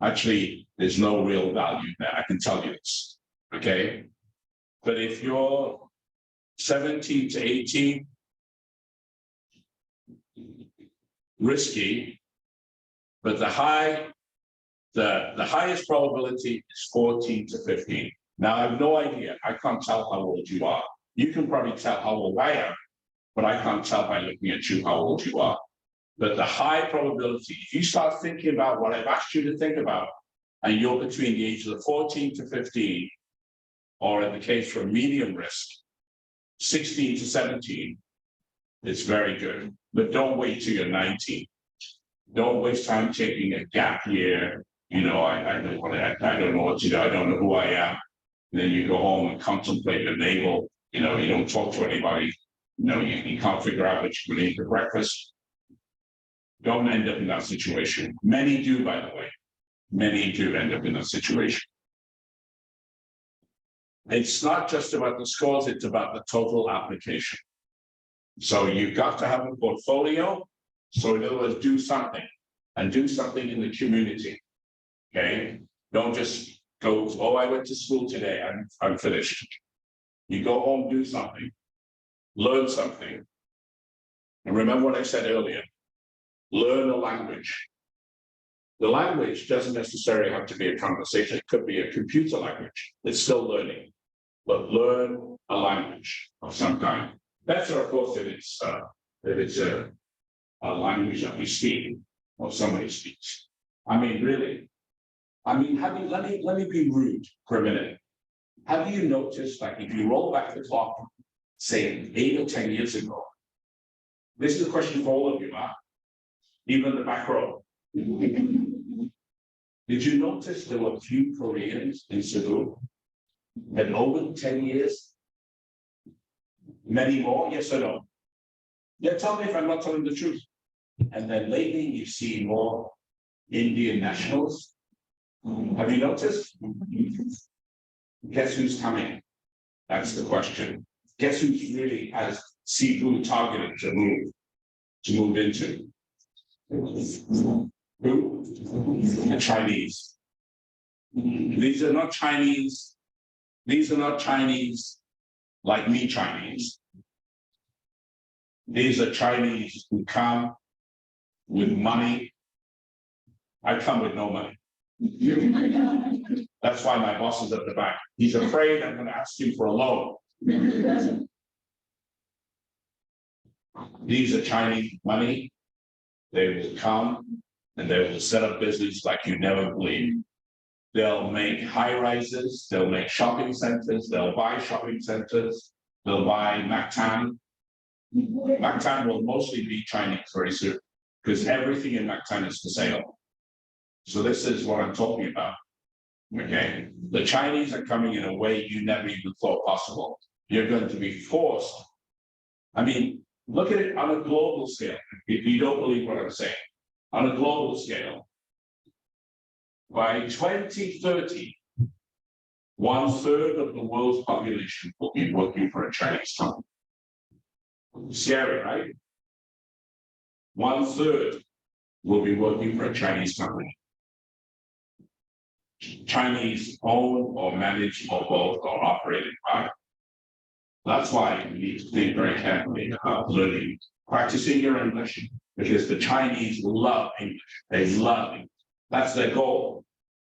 actually, there's no real value there. I can tell you this. Okay. But if you're 17 to 18, risky, but the highest probability is 14 to 15. Now, I have no idea. I can't tell how old you are. You can probably tell how old I am, but I can't tell by looking at you how old you are. But the high probability, if you start thinking about what I've asked you to think about, and you're between the ages of 14 to 15, or in the case for medium risk, 16 to 17, it's very good. But don't wait till you're 19. Don't waste time taking a gap year. You know, I don't know what to do. I don't know who I am. And then you go home and contemplate the navel. You know, you don't talk to anybody. You know, you can't figure out what you're going to eat for breakfast. Don't end up in that situation. Many do, by the way. Many do end up in that situation. It's not just about the scores, it's about the total application. So you've got to have a portfolio. So in other words, do something and do something in the community. Okay. Don't just go, oh, I went to school today. I'm finished. You go home, do something, learn something. And remember what I said earlier, learn a language. The language doesn't necessarily have to be a conversation. It could be a computer language. It's still learning, but learn a language of some kind. Better, of course, if it's a language that we speak or somebody speaks. I mean, really. I mean, let me be rude for a minute. Have you noticed, like, if you roll back the clock, say 8 or 10 years ago, this is a question for all of you, huh? Even the back row. Did you notice there were few Koreans in Cebu? And over 10 years? Many more, yes or no? Yeah, tell me if I'm not telling the truth. And then lately you see more Indian nationals. Have you noticed? Guess who's coming? That's the question. Guess who's really has Cebu targeted to move into? Who? The Chinese. These are not Chinese. These are not Chinese like me Chinese. These are Chinese who come with money. I come with no money. That's why my boss is at the back. He's afraid I'm going to ask him for a loan. These are Chinese money. They will come and they will set up business like you never believe. They'll make high rises, they'll make shopping centers, they'll buy shopping centers, they'll buy Mactan. Mactan will mostly be Chinese very soon because everything in Mactan is for sale. So this is what I'm talking about. Okay, the Chinese are coming in a way you never even thought possible. You're going to be forced. I mean, look at it on a global scale. If you don't believe what I'm saying, on a global scale, by 2030, 1/3 of the world's population will be working for a Chinese company. Scary, right? 1/3 will be working for a Chinese company. Chinese own or manage or both or operated by. That's why you need to think very carefully about learning, practicing your English, because the Chinese love English. They love English. That's their goal.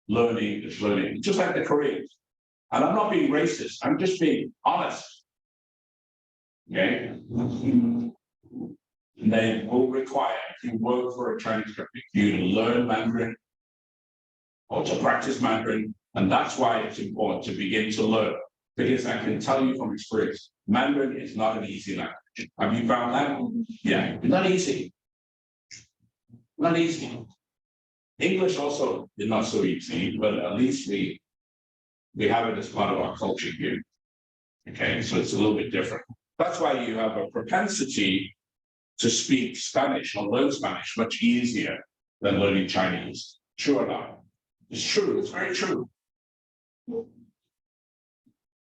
Learning is learning, just like the Koreans. And I'm not being racist, I'm just being honest. Okay? And they will require, if you work for a Chinese company, you to learn Mandarin or to practice Mandarin. And that's why it's important to begin to learn. Because I can tell you from experience, Mandarin is not an easy language. Have you found that? Yeah, not easy. Not easy. English also is not so easy, but at least we have it as part of our culture here. Okay, so it's a little bit different. That's why you have a propensity to speak Spanish or learn Spanish much easier than learning Chinese. True or not? It's true, it's very true.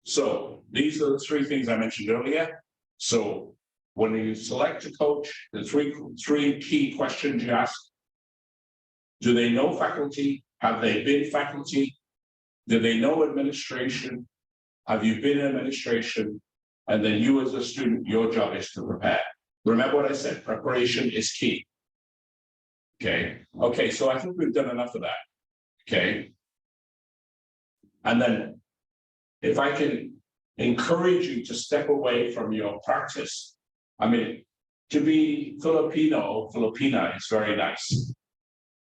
So these are the three things I mentioned earlier. So when you select a coach, the three key questions you ask: do they know faculty? Have they been faculty? Do they know administration? Have you been in administration? And then you as a student, your job is to prepare. Remember what I said, preparation is key. Okay, so I think we've done enough of that. Okay. And then if I can encourage you to step away from your practice, I mean, to be Filipino or Filipina is very nice.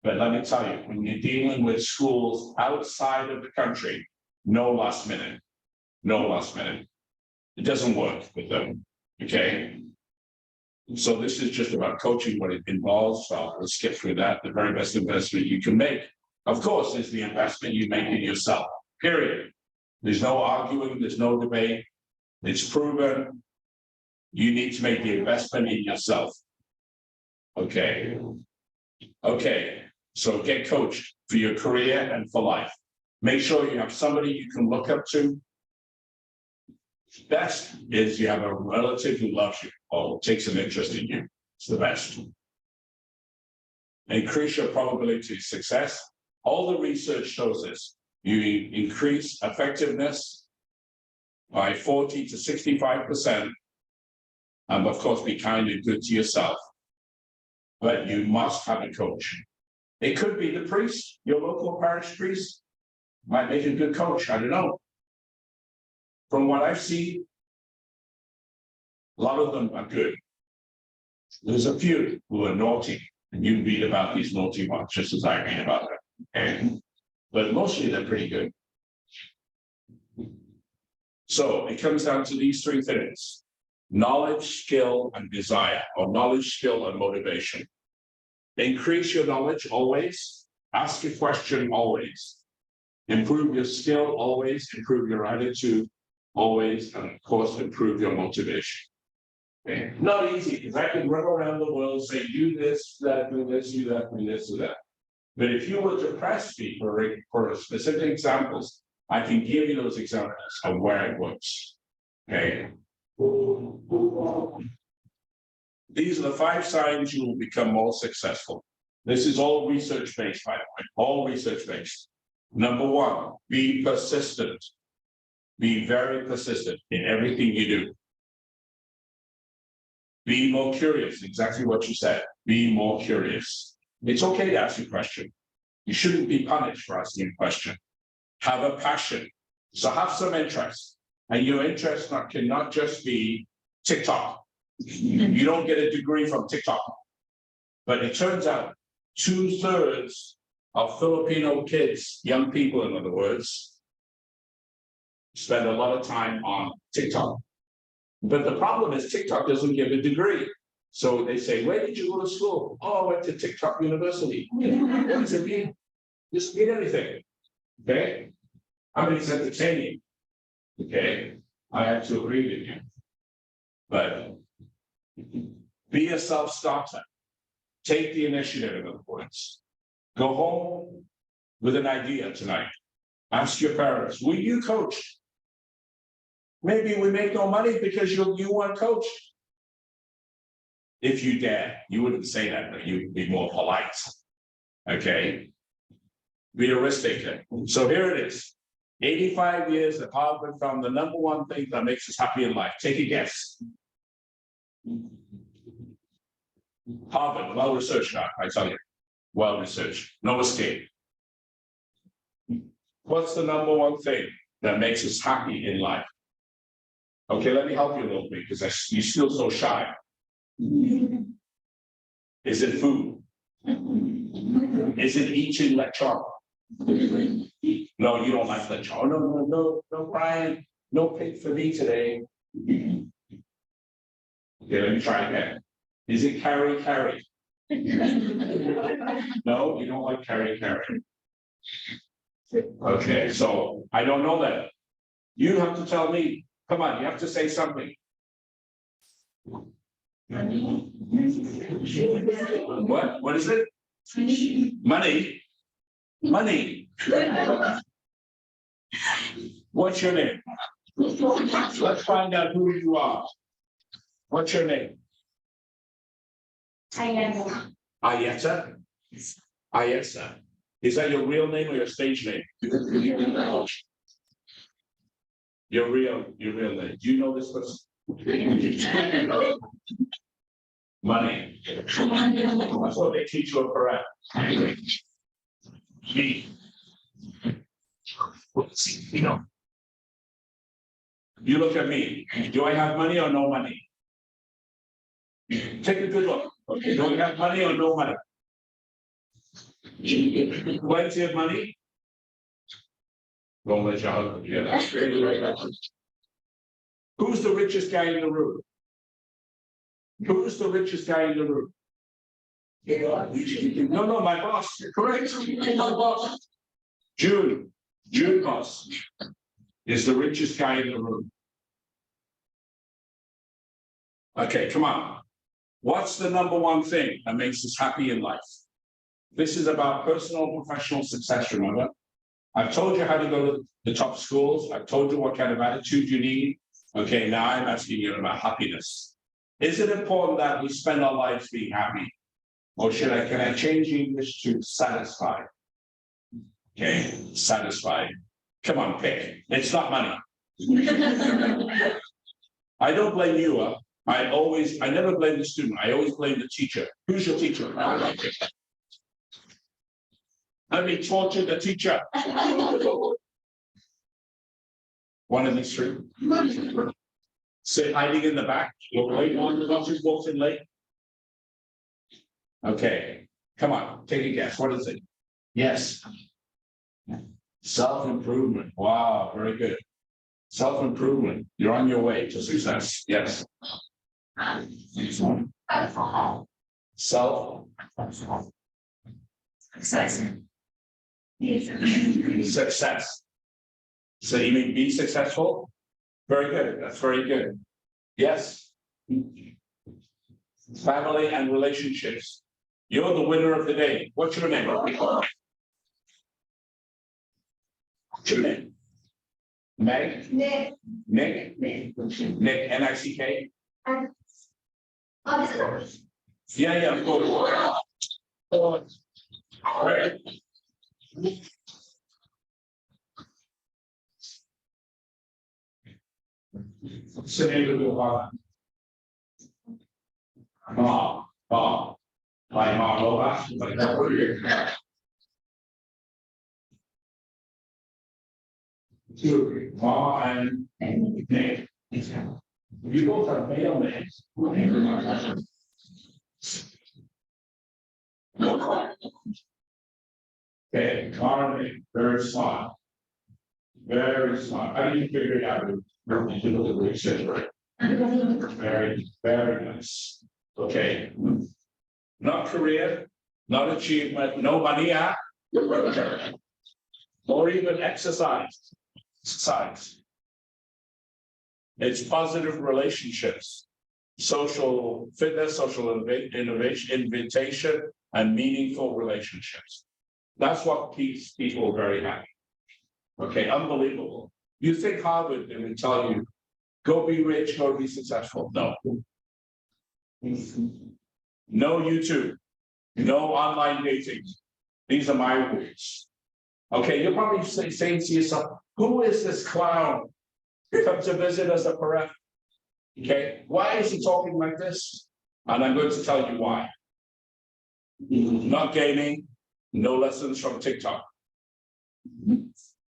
But let me tell you, when you're dealing with schools outside of the country, no last minute. No last minute. It doesn't work with them. Okay. So this is just about coaching, what it involves. So let's skip through that. The very best investment you can make, of course, is the investment you make in yourself. Period. There's no arguing, there's no debate. It's proven. You need to make the investment in yourself. Okay. Okay. So get coached for your career and for life. Make sure you have somebody you can look up to. Best is you have a relative who loves you or takes an interest in you. It's the best. Increase your probability of success. All the research shows this. You increase effectiveness by 40 to 65%. And of course, be kind and good to yourself. But you must have a coach. It could be the priest, your local parish priest might make a good coach. I don't know. From what I've seen, a lot of them are good. There's a few who are naughty, and you read about these naughty ones just as I read about them. Okay? But mostly they're pretty good. So it comes down to these three things: knowledge, skill, and desire, or knowledge, skill, and motivation. Increase your knowledge always, ask a question always, improve your skill always, improve your attitude always, and of course, improve your motivation. Okay. Not easy, because I can run around the world, say, do this, that, do this, do that, do this, do that. But if you were to press me for specific examples, I can give you those examples of where it works. Okay. These are the 5 signs you will become more successful. This is all research-based, by the way, all research-based. Number 1, be persistent. Be very persistent in everything you do. Be more curious, exactly what you said. Be more curious. It's okay to ask a question. You shouldn't be punished for asking a question. Have a passion. So have some interest. And your interest cannot just be TikTok. You don't get a degree from TikTok. But it turns out 2/3 of Filipino kids, young people in other words, spend a lot of time on TikTok. But the problem is TikTok doesn't give a degree. So they say, where did you go to school? Oh, I went to TikTok University. What does it mean? Just mean anything. Okay? I mean, it's entertaining. Okay? I have to agree with you. But be a self-starter. Take the initiative, in other words. Go home with an idea tonight. Ask your parents, will you coach? Maybe we make no money because you weren't coached. If you dare, you wouldn't say that, but you'd be more polite. Okay? Be a risk taker. So here it is. 85 years at Harvard found the number 1 thing that makes us happy in life. Take a guess. Harvard, well researched now, I tell you. Well researched. No escape. What's the number 1 thing that makes us happy in life? Okay, let me help you a little bit because you're still so shy. Is it food? Is it eating lechon? No, you don't like lechon. Oh, no, Brian. No pig for me today. Okay, let me try again. Is it carry? No, you don't like carry. Okay, so I don't know that. You have to tell me. Come on, you have to say something. What? What is it? Money. Money. What's your name? Let's find out who you are. What's your name? Ayeta? Ayeta. Is that your real name or your stage name? Your real name. Do you know this person? Money. That's what they teach you at PAREF. Me. You know. You look at me. Do I have money or no money? Take a good look. Okay. Do I have money or no money? Plenty of money? Don't let your husband hear that. Who's the richest guy in the room? Who's the richest guy in the room? No, my boss. Correct. My boss. June boss is the richest guy in the room. Okay, come on. What's the number 1 thing that makes us happy in life? This is about personal and professional success, remember? I've told you how to go to the top schools. I've told you what kind of attitude you need. Okay, now I'm asking you about happiness. Is it important that we spend our lives being happy? Or can I change English to satisfied? Okay, satisfied. Come on, pick. It's not money. I don't blame you. I never blame the student. I always blame the teacher. Who's your teacher? Let me torture the teacher. One of these 3. Sit hiding in the back. You're late on the buses, walking late. Okay, come on, take a guess. What is it? Yes. Self-improvement. Wow, very good. Self-improvement. You're on your way to success. Yes. Self. Success. So you mean be successful? Very good. That's very good. Yes. Family and relationships. You're the winner of the day. What's your name? What's your name? Meg? Nick. Nick? Nick, N-I-C-K? Yeah, of course. Right. What's the name of your father? Mom. My mom, like that word. Two, mom and Nick. You both are male names. Okay, Carmen, very smart. Very smart. How do you figure it out? Very, very nice. Okay. Not career, not achievement, no money, or even exercise. It's positive relationships, social fitness, social innovation, invitation, and meaningful relationships. That's what keeps people very happy. Okay, unbelievable. You think Harvard, they would tell you, go be rich, go be successful. No. No YouTube, no online dating. These are my words. Okay, you're probably saying to yourself, who is this clown who comes to visit us at PAREF? Okay, why is he talking like this? And I'm going to tell you why. Not gaming, no lessons from TikTok.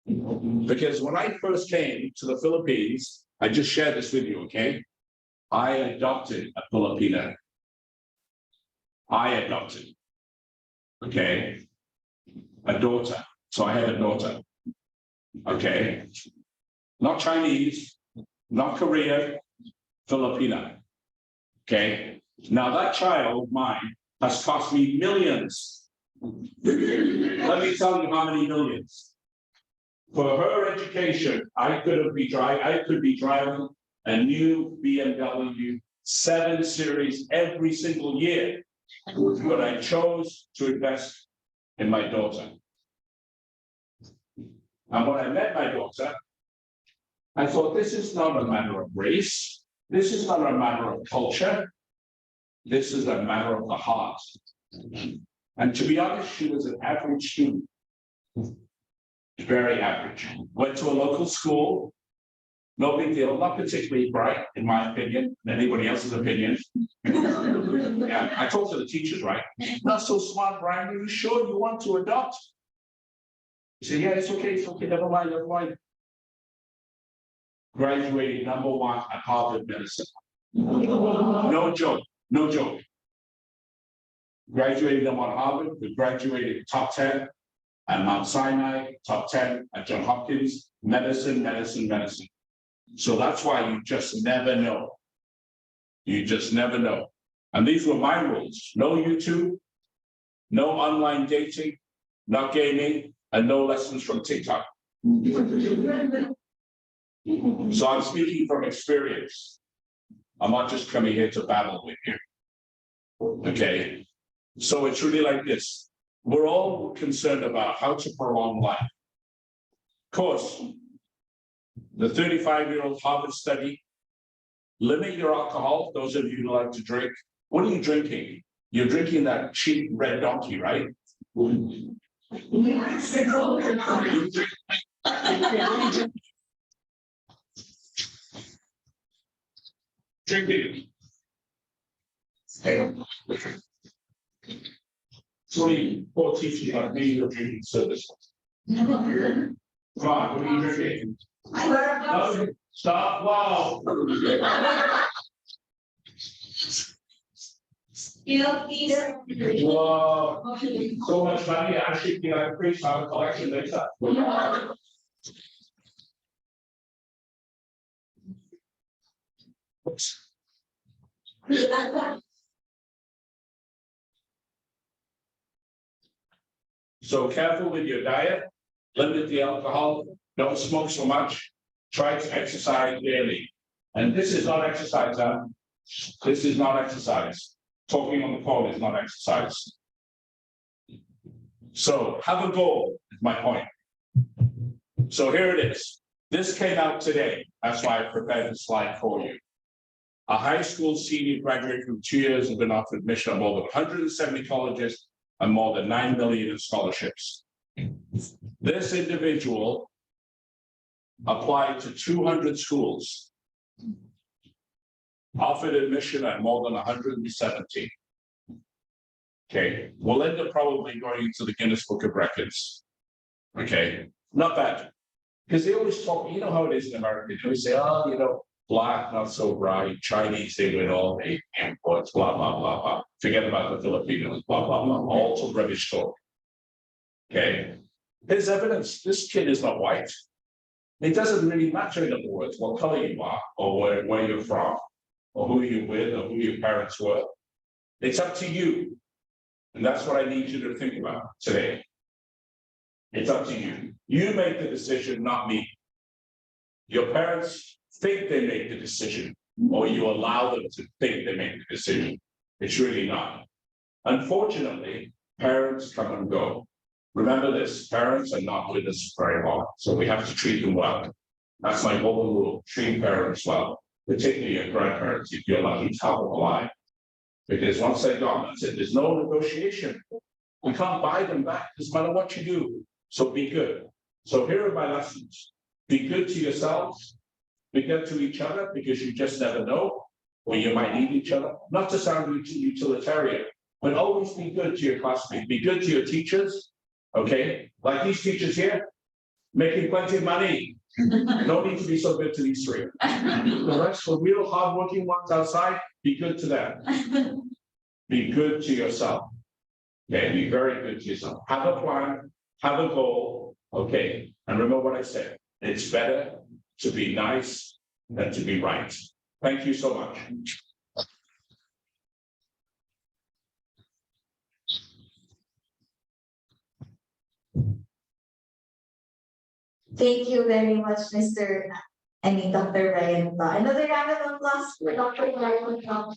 Because when I first came to the Philippines, I just shared this with you, okay? I adopted a Filipina. Okay, a daughter. So I had a daughter. Okay, not Chinese, not Korean, Filipina. Okay, now that child of mine has cost me millions. Let me tell you how many millions. For her education, I could be driving a new BMW 7 Series every single year. But I chose to invest in my daughter. And when I met my daughter, I thought, this is not a matter of race. This is not a matter of culture. This is a matter of the heart. And to be honest, she was an average student. Very average. Went to a local school. No big deal, not particularly bright, in my opinion, anybody else's opinion. Yeah, I talked to the teachers, right? Not so smart, Brian. Are you sure you want to adopt? He said, yeah, it's okay, never mind. Graduated #1 at Harvard Medicine. No joke. Graduated #1 at Harvard, we graduated top 10 at Mount Sinai, top 10 at Johns Hopkins, medicine. So that's why you just never know. And these were my rules. No YouTube, no online dating, not gaming, and no lessons from TikTok. So I'm speaking from experience. I'm not just coming here to battle with you. Okay. So it's really like this. We're all concerned about how to prolong life. Of course, the 35-year-old Harvard study, limit your alcohol, those of you who like to drink. What are you drinking? You're drinking that cheap red donkey, right? Drinking. 24 teachers like me, you're drinking service. Come on, what are you drinking? No, stop, wow. Wow, so much money, I should be like a priest, have a collection later. So careful with your diet, limit the alcohol, don't smoke so much, try to exercise daily. And this is not exercise, huh? This is not exercise. Talking on the phone is not exercise. So have a goal, is my point. So here it is. This came out today. That's why I prepared the slide for you. A high school senior graduate who 2 years has been offered admission at more than 170 colleges and more than 9 million in scholarships. This individual applied to 200 schools, offered admission at more than 170. Okay, we'll end up probably going into the Guinness Book of Records. Okay, not bad. Because they always talk, you know how it is in America, they always say, oh, you know, black, not so bright, Chinese, they win all the imports, blah, blah, blah, blah. Forget about the Filipinos, blah, blah, blah, all to rubbish talk. Okay, there's evidence, this kid is not white. It doesn't really matter, in other words, what color you are, or where you're from, or who you're with, or who your parents were. It's up to you. And that's what I need you to think about today. It's up to you. You make the decision, not me. Your parents think they make the decision, or you allow them to think they make the decision. It's really not. Unfortunately, parents come and go. Remember this, parents are not with us very long, so we have to treat them well. That's my golden rule, treat parents well, particularly your grandparents, if you're lucky to have them alive. Because once they're gone, that's it, there's no negotiation. We can't buy them back, no matter what you do. So be good. So here are my lessons. Be good to yourselves, be good to each other, because you just never know when you might need each other. Not to sound utilitarian, but always be good to your classmates, be good to your teachers. Okay, like these teachers here, making plenty of money. No need to be so good to these three. The rest for real hardworking ones outside, be good to them. Be good to yourself. Okay, be very good to yourself. Have a plan, have a goal. Okay, and remember what I said. It's better to be nice than to be right. Thank you so much. Thank you very much, Dr. Ryan. Another round of applause for Dr. Ryan.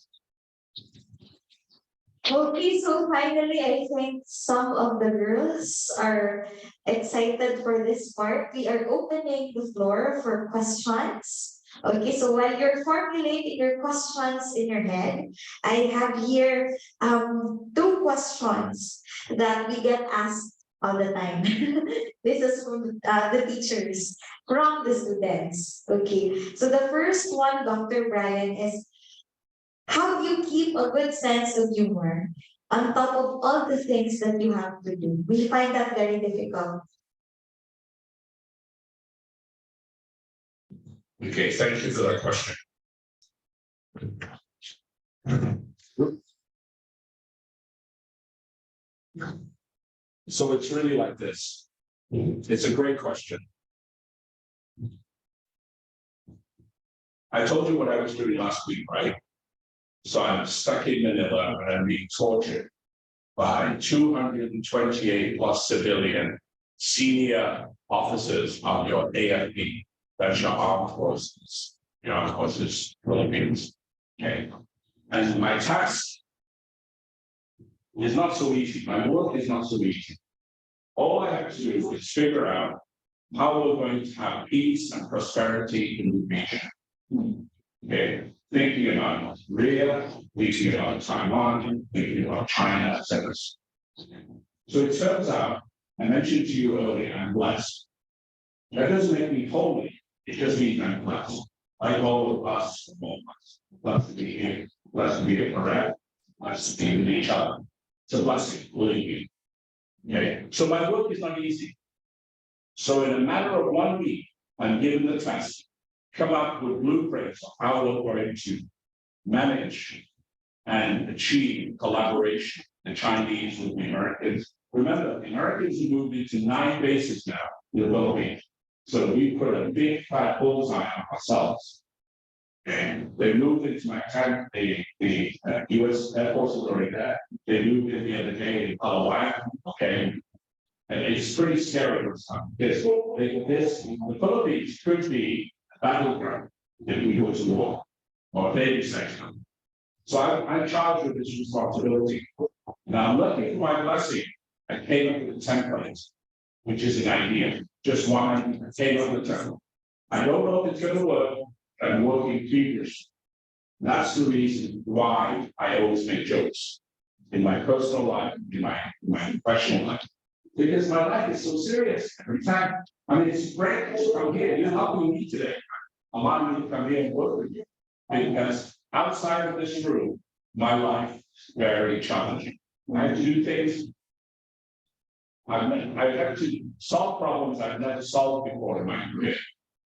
Okay, so finally, I think some of the girls are excited for this part. We are opening the floor for questions. Okay, so while you're formulating your questions in your head, I have here two questions that we get asked all the time. This is from the teachers, from the students. Okay, so the first one, Dr. Brian, is how do you keep a good sense of humor on top of all the things that you have to do? We find that very difficult. Okay, thank you for that question. So it's really like this. It's a great question. I told you what I was doing last week, right? So I'm stuck in Manila and I'm being tortured by 228 plus civilian senior officers of your AFP. That's your armed forces, Philippines. Okay. And my task is not so easy. My work is not so easy. All I have to do is figure out how we're going to have peace and prosperity in the region. Okay. Thinking about North Korea, thinking about Taiwan, thinking about China, etc. So it turns out, I mentioned to you earlier, I'm blessed. That doesn't make me holy. It just means I'm blessed. Like all of us, blessed to be here, blessed to be here forever, blessed to be with each other. It's a blessing, believe me. Okay, so my work is not easy. So in a matter of 1 week, I'm given the task, come up with blueprints of how we're going to manage and achieve collaboration. The Chinese with the Americans. Remember, the Americans have moved into 9 bases now in the Philippines. So we put a big fat bullseye on ourselves. And they moved into my camp, the US Air Force was already there. They moved in the other day in Palawan, okay? And it's pretty scary this time, because the Philippines could be a battleground if we go to war, or a baby section. So I'm charged with this responsibility. Now I'm looking for my blessing. I came up with a template, which is an idea, just one, I came up with a template. I don't know if it's going to work. I'm working feverish. That's the reason why I always make jokes in my personal life, in my professional life, because my life is so serious every time. I mean, it's great to come here. You're helping me today. Allowing me to come here and work with you, because outside of this room, my life is very challenging. I have to do things. I've had to solve problems I've never solved before in my career.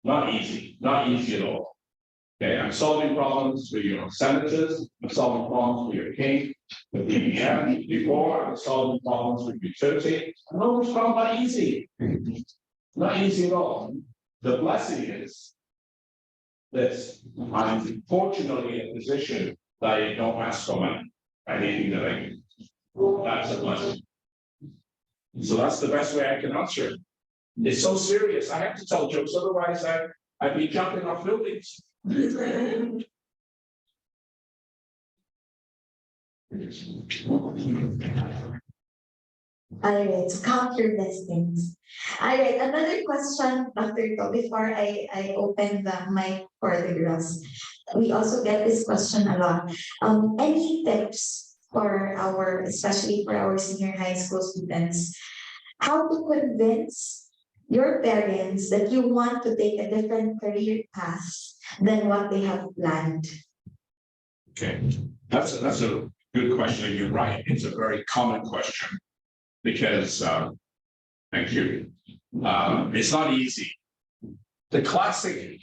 Not easy at all. Okay, I'm solving problems with your senators, I'm solving problems with your king, with the BBM. Before, I was solving problems with utility. No, it's not easy. Not easy at all. The blessing is that I'm fortunately in a position that I don't ask for money. Anything that I do. That's a blessing. So that's the best way I can answer it. It's so serious. I have to tell jokes, otherwise I'd be jumping off buildings. All right, so count your blessings. All right, another question, Dr. To, before I open the mic for the girls. We also get this question a lot. Any tips for especially for our senior high school students, how to convince your parents that you want to take a different career path than what they have planned? Okay, that's a good question. You're right. It's a very common question because, thank you. It's not easy. The classic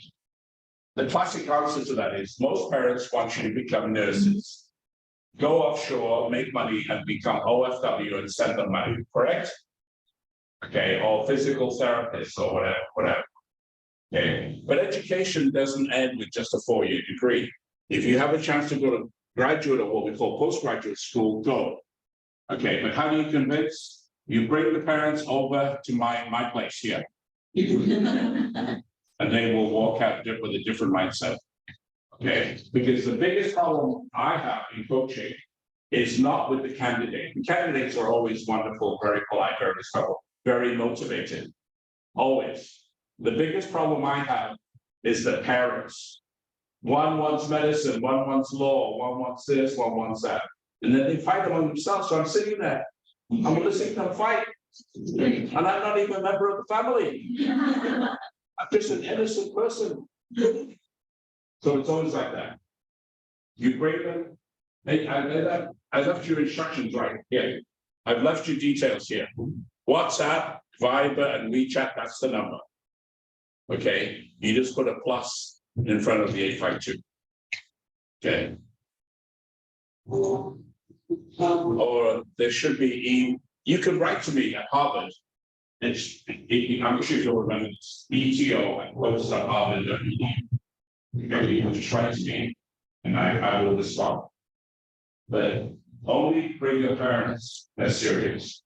answer to that is most parents want you to become nurses, go offshore, make money, and become OFW and send them money. Correct? Okay, or physical therapists or whatever. Okay, but education doesn't end with just a 4-year degree. If you have a chance to go to graduate or what we call postgraduate school, go. Okay, but how do you convince? You bring the parents over to my place here. And they will walk out with a different mindset. Okay, because the biggest problem I have in coaching is not with the candidate. The candidates are always wonderful, very polite, very respectful, very motivated. Always. The biggest problem I have is the parents. One wants medicine, one wants law, one wants this, one wants that. And then they fight among themselves. So I'm sitting there. I'm listening to them fight. And I'm not even a member of the family. I'm just an innocent person. So it's always like that. You bring them. I left you instructions right here. I've left you details here. WhatsApp, Viber, and WeChat, that's the number. Okay, you just put a plus in front of the 852. Okay. Or there should be, you can write to me at Harvard. I'm sure you'll remember this, ETO at Harvard. Okay, you can just write to me and I will respond. But only bring your parents that's serious.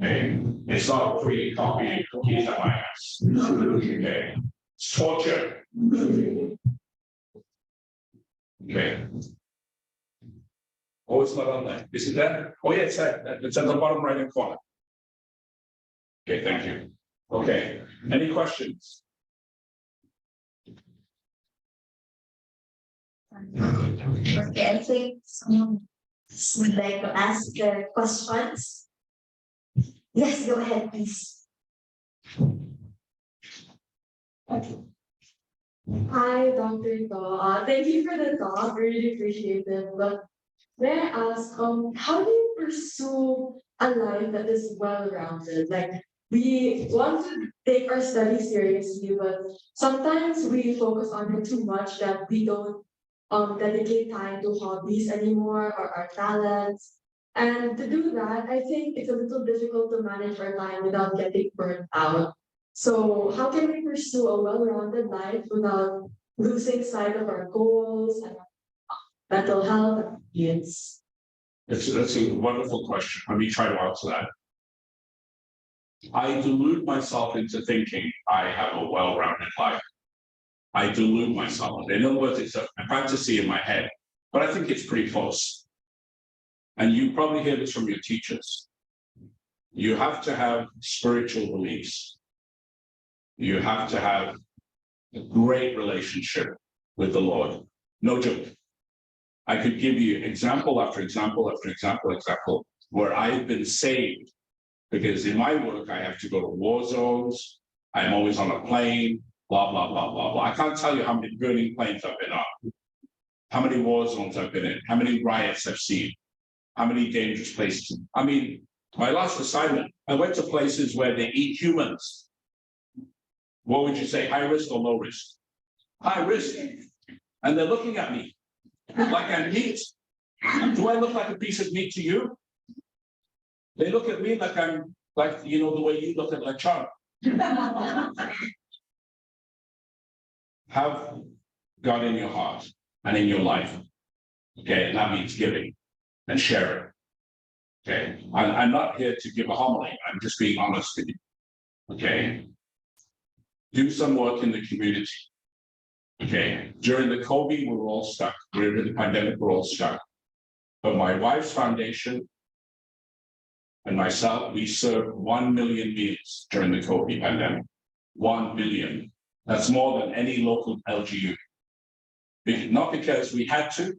And it's not free copying cookies at my house. Okay. It's torture. Okay. Oh, it's not on there. Is it there? Oh, yeah, it's there. It's at the bottom right hand corner. Okay, thank you. Okay. Any questions? Okay, I think someone would like to ask the questions. Yes, go ahead, please. Hi, Dr. To. Thank you for the talk. I really appreciate it. But may I ask, how do you pursue a life that is well-rounded? Like, we want to take our studies seriously, but sometimes we focus on it too much that we don't dedicate time to hobbies anymore or our talents. And to do that, I think it's a little difficult to manage our time without getting burnt out. So how can we pursue a well-rounded life without losing sight of our goals and mental health and kids? That's a wonderful question. Let me try to answer that. I delude myself into thinking I have a well-rounded life. I delude myself. In other words, it's a fantasy in my head, but I think it's pretty close. And you probably hear this from your teachers. You have to have spiritual beliefs. You have to have a great relationship with the Lord. No joke. I could give you example after example after example where I've been saved because in my work I have to go to war zones. I'm always on a plane, blah, blah, blah, blah, blah. I can't tell you how many burning planes I've been on, how many war zones I've been in, how many riots I've seen, how many dangerous places. I mean, my last assignment, I went to places where they eat humans. What would you say, high risk or low risk? High risk. And they're looking at me like I'm meat. Do I look like a piece of meat to you? They look at me like I'm, like, you know, the way you look at lechon. Have God in your heart and in your life. Okay, and that means giving and sharing. Okay, I'm not here to give a homily. I'm just being honest with you. Okay, do some work in the community. Okay, during the COVID, we were all stuck. During the pandemic, we're all stuck. But my wife's foundation and myself, we served 1 million meals during the COVID pandemic. 1 million. That's more than any local LGU. Not because we had to,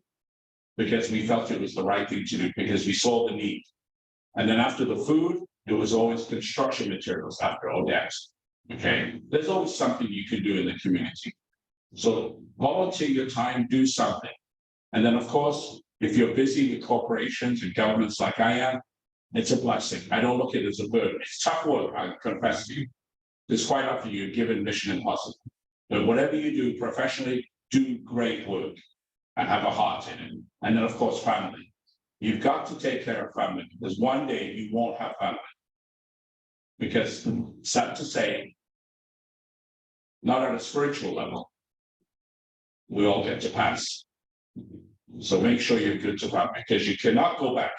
because we felt it was the right thing to do, because we saw the need. And then after the food, it was always construction materials after ODAX. Okay, there's always something you can do in the community. So volunteer your time, do something. And then of course, if you're busy with corporations and governments like I am, it's a blessing. I don't look at it as a burden. It's tough work, I confess to you. It's quite often you're given mission impossible. But whatever you do professionally, do great work and have a heart in it. And then of course, family. You've got to take care of family because one day you won't have family. Because sad to say, not on a spiritual level, we all get to pass. So make sure you're good to family because you cannot go back.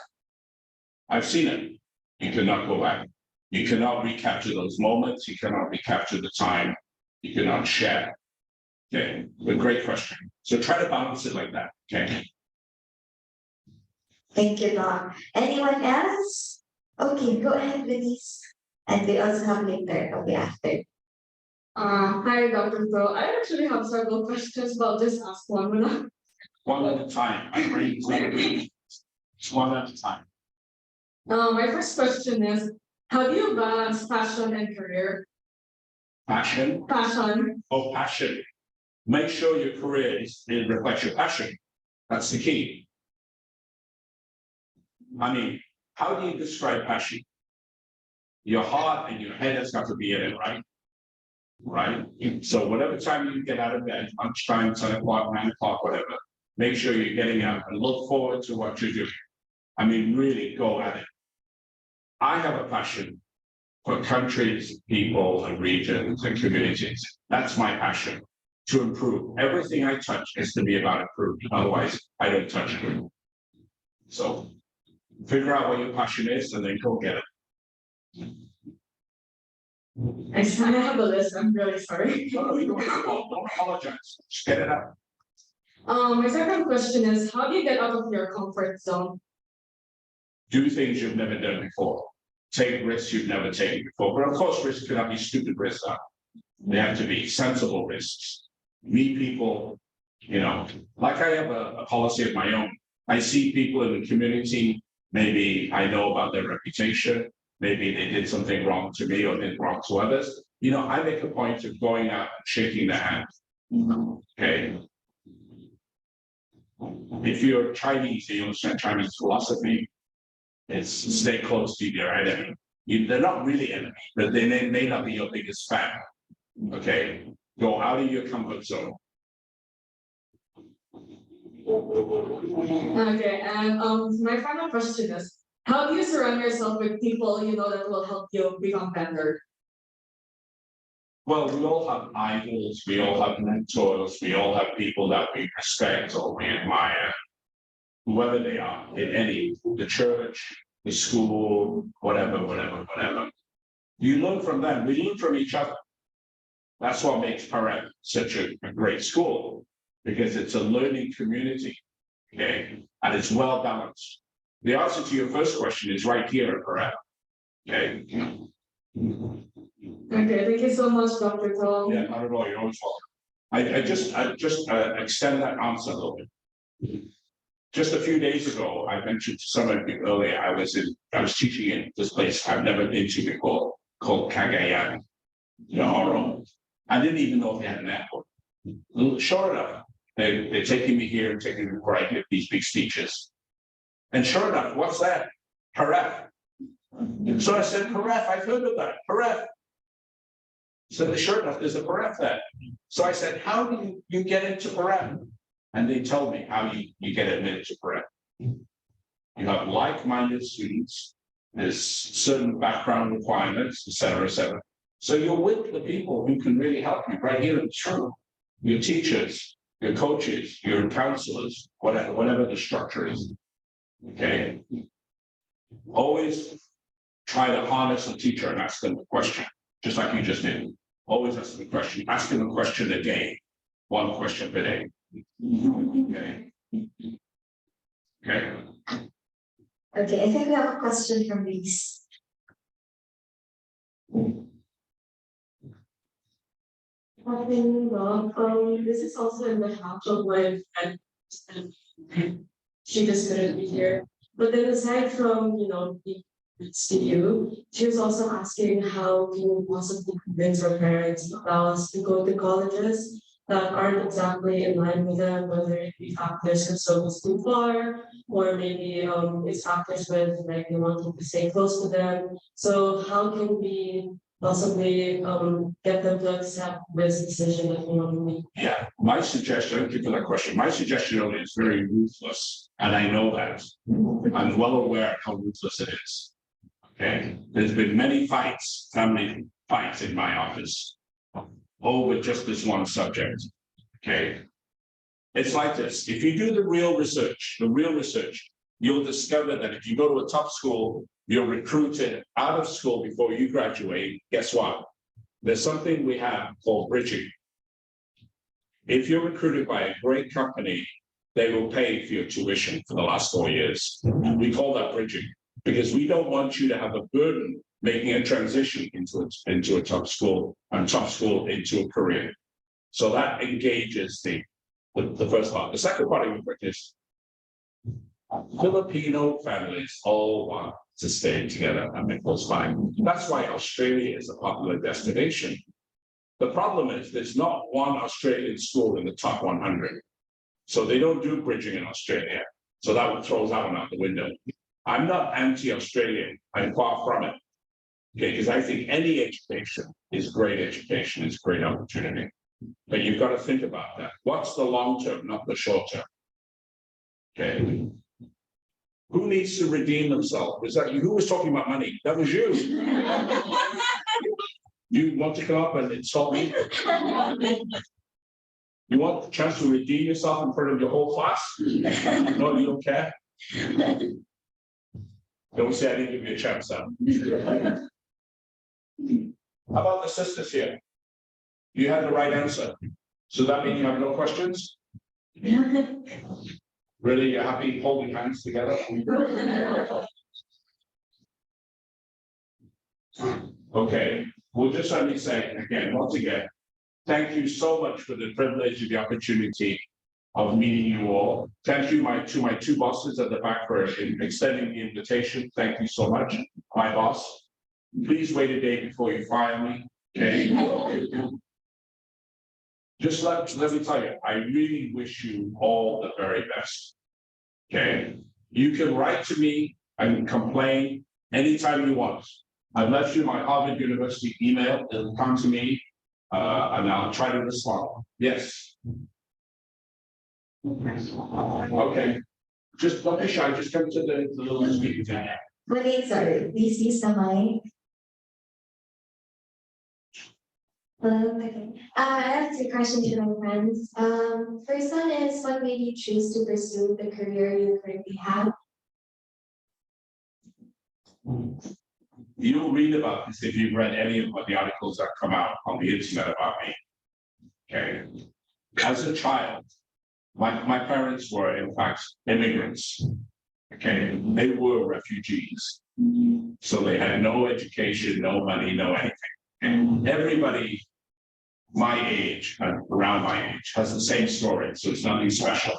I've seen it. You cannot go back. You cannot recapture those moments. You cannot recapture the time. You cannot share. Okay, but great question. So try to balance it like that. Okay. Thank you, Doc. Anyone else? Okay, go ahead, Denise. And we also have later, okay, after. Hi, Dr. Pro. I actually have several questions, but I'll just ask one now. One at a time. I agree. One at a time. My first question is, how do you balance passion and career? Passion. Passion. Oh, passion. Make sure your career it reflects your passion. That's the key. I mean, how do you describe passion? Your heart and your head has got to be in it, right? Right? So whatever time you get out of bed, lunchtime, 10 o'clock, 9 o'clock, whatever, make sure you're getting up and look forward to what you're doing. I mean, really go at it. I have a passion for countries, people, and regions and communities. That's my passion, to improve. Everything I touch is to be about improvement. Otherwise, I don't touch it. So figure out what your passion is and then go get it. I have a list. I'm really sorry. No, you don't apologize. Just get it out. My second question is, how do you get out of your comfort zone? Do things you've never done before. Take risks you've never taken before. But of course, risks cannot be stupid risks. They have to be sensible risks. Meet people, you know, like I have a policy of my own. I see people in the community, maybe I know about their reputation, maybe they did something wrong to me or did wrong to others. You know, I make a point of going out and shaking their hand. Okay. If you're Chinese, you understand Chinese philosophy, it's stay close to your enemy. They're not really enemy, but they may not be your biggest fan. Okay, go out of your comfort zone. Okay, and my final question is, how do you surround yourself with people you know that will help you become better? Well, we all have idols, we all have mentors, we all have people that we respect or we admire, whoever they are, the church, the school, whatever. You learn from them, we learn from each other. That's what makes PAREF such a great school, because it's a learning community, okay, and it's well balanced. The answer to your first question is right here at PAREF, okay. Okay, thank you so much, Dr. Tom. Yeah, not at all. You're always welcome. I just extend that answer a little bit. Just a few days ago, I mentioned to some of you earlier, I was teaching in this place I've never been to before, called Cagayan, Oro. I didn't even know if they had an airport. Sure enough, they're taking me here and taking me where I give these big speeches. And sure enough, what's that? PAREF. So I said, PAREF, I've heard of that, PAREF. So sure enough, there's a PAREF there. So I said, how do you get into PAREF? And they told me how you get admitted to PAREF. You have like-minded students, there's certain background requirements, et cetera. So you're with the people who can really help you right here in this room. Your teachers, your coaches, your counselors, whatever the structure is. Okay. Always try to harness a teacher and ask them a question, just like you just did. Always ask them a question. Ask them a question a day. One question per day. Okay. Okay. Okay, I think we have a question from Reese. This is also in behalf of my friend, and she just couldn't be here. But then aside from, to you, she was also asking how can you possibly convince our parents allow us to go to colleges that aren't exactly in line with them, whether it be factors because so it's too far, or maybe it's factors with like they wanting to stay close to them. So how can we possibly get them to accept this decision that we want to make? Yeah, my suggestion, thank you for that question. My suggestion is very ruthless, and I know that. I'm well aware of how ruthless it is. Okay, there's been many fights, family fights in my office over just this one subject. Okay, it's like this. If you do the real research, you'll discover that if you go to a top school, you're recruited out of school before you graduate. Guess what? There's something we have called bridging. If you're recruited by a great company, they will pay for your tuition for the last 4 years. We call that bridging, because we don't want you to have a burden making a transition into a top school, and top school into a career. So that engages the first part. The second part of it is Filipino families all want to stay together and make those fine. That's why Australia is a popular destination. The problem is there's not one Australian school in the top 100. So they don't do bridging in Australia. So that would throw that one out the window. I'm not anti-Australian. I'm far from it. Okay, because I think any education is great education, it's a great opportunity. But you've got to think about that. What's the long term, not the short term? Okay. Who needs to redeem themselves? Was that you? Who was talking about money? That was you. You want to come up and insult me? You want the chance to redeem yourself in front of your whole class? No, you don't care? Don't say I didn't give you a chance, Sam. How about the sisters here? You had the right answer. So that means you have no questions? Really, you're happy holding hands together? Okay, we'll just only say again, once again, thank you so much for the privilege and the opportunity of meeting you all. Thank you to my two bosses at the back for extending the invitation. Thank you so much, my boss. Please wait a day before you fire me. Okay. Just let me tell you, I really wish you all the very best. Okay. You can write to me and complain anytime you want. I've left you my Harvard University email. It'll come to me and I'll try to respond. Yes. Okay. Just don't be shy. Just come to the little speaker thing. Wait, sorry. Please use the mic. Okay. I have two questions to my friends. First one is, what made you choose to pursue the career you currently have? You'll read about this if you've read any of the articles that come out on the internet about me. Okay. As a child, my parents were in fact immigrants. Okay, they were refugees. So they had no education, no money, no anything. And everybody my age and around my age has the same story, so it's nothing special.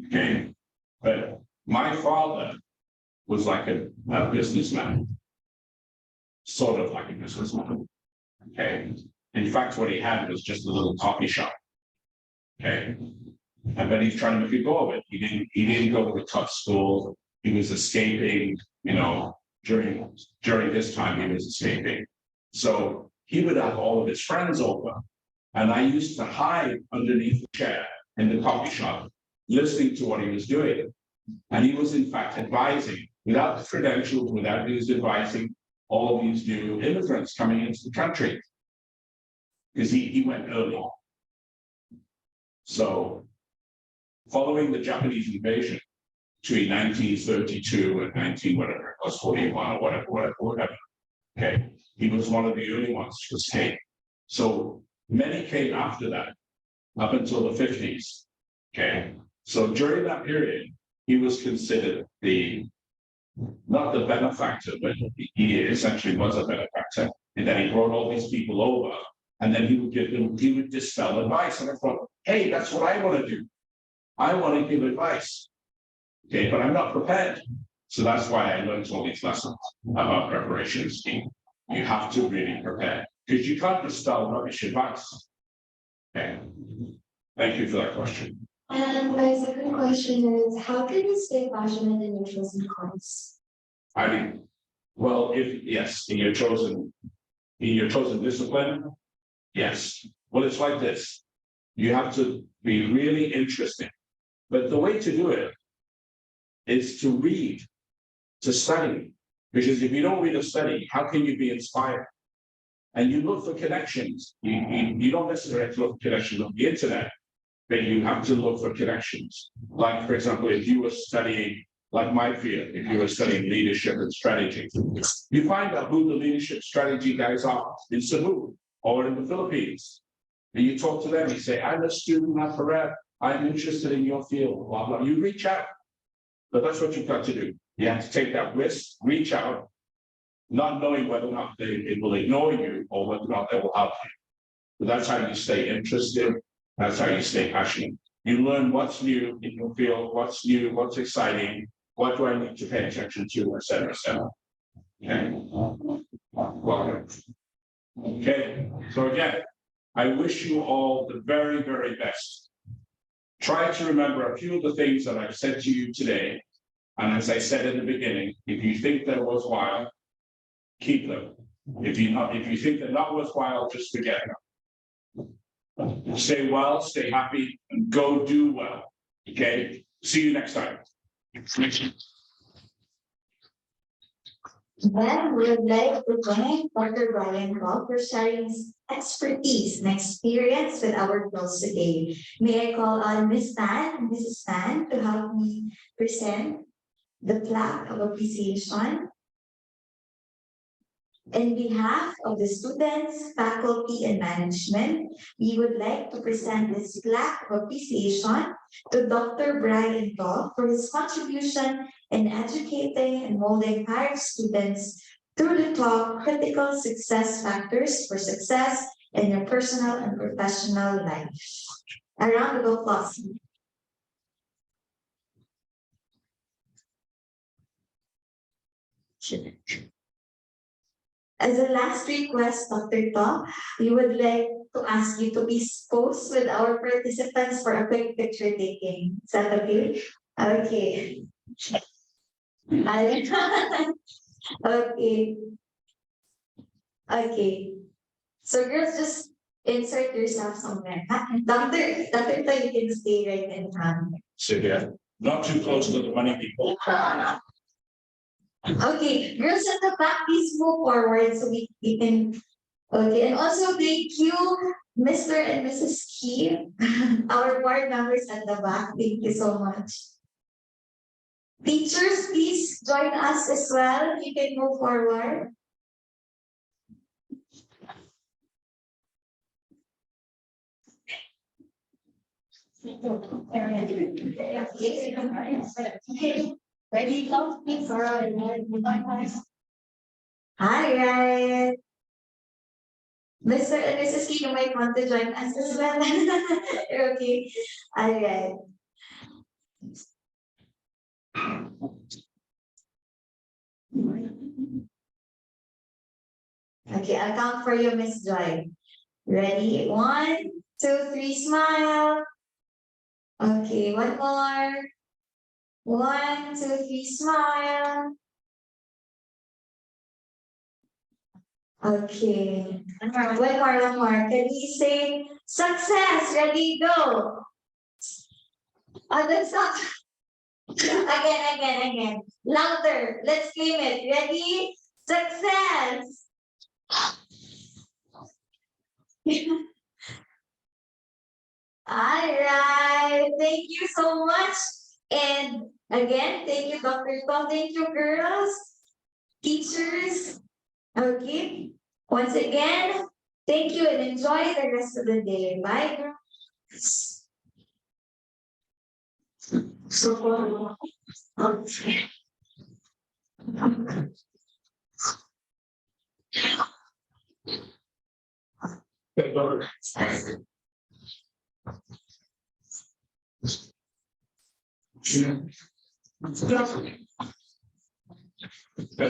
Okay. But my father was like a businessman, sort of like a businessman. Okay. In fact, what he had was just a little coffee shop. Okay. And but he's trying to make a go of it. He didn't go to a tough school. He was escaping, during his time, he was escaping. So he would have all of his friends over. And I used to hide underneath the chair in the coffee shop, listening to what he was doing. And he was in fact advising, without the credentials, without he was advising all of these new immigrants coming into the country. Because he went early. So following the Japanese invasion between 1932 and 19 whatever it was, 41 or whatever. Okay. He was one of the early ones to escape. So many came after that, up until the 50s. Okay. So during that period, he was considered not the benefactor, but he essentially was a benefactor. And then he brought all these people over, and then he would dispel advice. And I thought, hey, that's what I want to do. I want to give advice. Okay, but I'm not prepared. So that's why I learned all these lessons about preparation scheme. You have to really prepare, because you can't just spell rubbish advice. Okay. Thank you for that question. And my second question is, how can you stay passionate in your chosen course? I mean, well, yes, in your chosen discipline, yes. Well, it's like this. You have to be really interested. But the way to do it is to read, to study. Because if you don't read or study, how can you be inspired? And you look for connections. You don't necessarily have to look for connections on the internet, but you have to look for connections. Like, for example, if you were studying, like my field, if you were studying leadership and strategy, you find out who the leadership strategy guys are in Cebu or in the Philippines. And you talk to them, you say, I'm a student at PAREF, I'm interested in your field, blah, blah. You reach out. But that's what you've got to do. You have to take that risk, reach out, not knowing whether or not they will ignore you or whether or not they will help you. But that's how you stay interested. That's how you stay passionate. You learn what's new in your field, what's new, what's exciting, what do I need to pay attention to, et cetera, et cetera. Okay. Welcome. Okay. So again, I wish you all the very, very best. Try to remember a few of the things that I've said to you today. And as I said in the beginning, if you think they're worthwhile, keep them. If you think they're not worthwhile, just forget them. Stay well, stay happy, and go do well. Okay? See you next time. Then we would like to thank Dr. Brian Robb for sharing his expertise and experience with our girls today. May I call on Ms. Tan and Mrs. Tan to help me present the plaque of appreciation. On behalf of the students, faculty, and management, we would like to present this plaque of appreciation to Dr. Brian Robb for his contribution in educating and molding PAREF students through the top critical success factors for success in their personal and professional life. A round of applause. As a last request, Dr. To, we would like to ask you to please pose with our participants for a quick picture taking. Is that okay? Okay. Okay. Okay. So girls, just insert yourself somewhere. Dr. To, you can stay right in front. Sit here. Not too close to the money people. Okay, girls at the back, please move forward so we can Okay, and also thank you, Mr. and Mrs. Key, our board members at the back. Thank you so much. Teachers, please join us as well. You can move forward. Ready, go, please, Hi, guys. Mr. and Mrs. Key, you might want to join us as well. Okay, all right. Okay, I'll count for you, Miss Joy. Ready? 1, 2, 3, smile. Okay, one more. 1, 2, 3, smile. Okay. One more. Can we say success? Ready, go. Oh, that's not. Again. Louder. Let's claim it. Ready? Success. All right. Thank you so much. And again, thank you, Dr. Tom. Thank you, girls, teachers. Okay. Once again, thank you and enjoy the rest of the day. Bye, girls. So,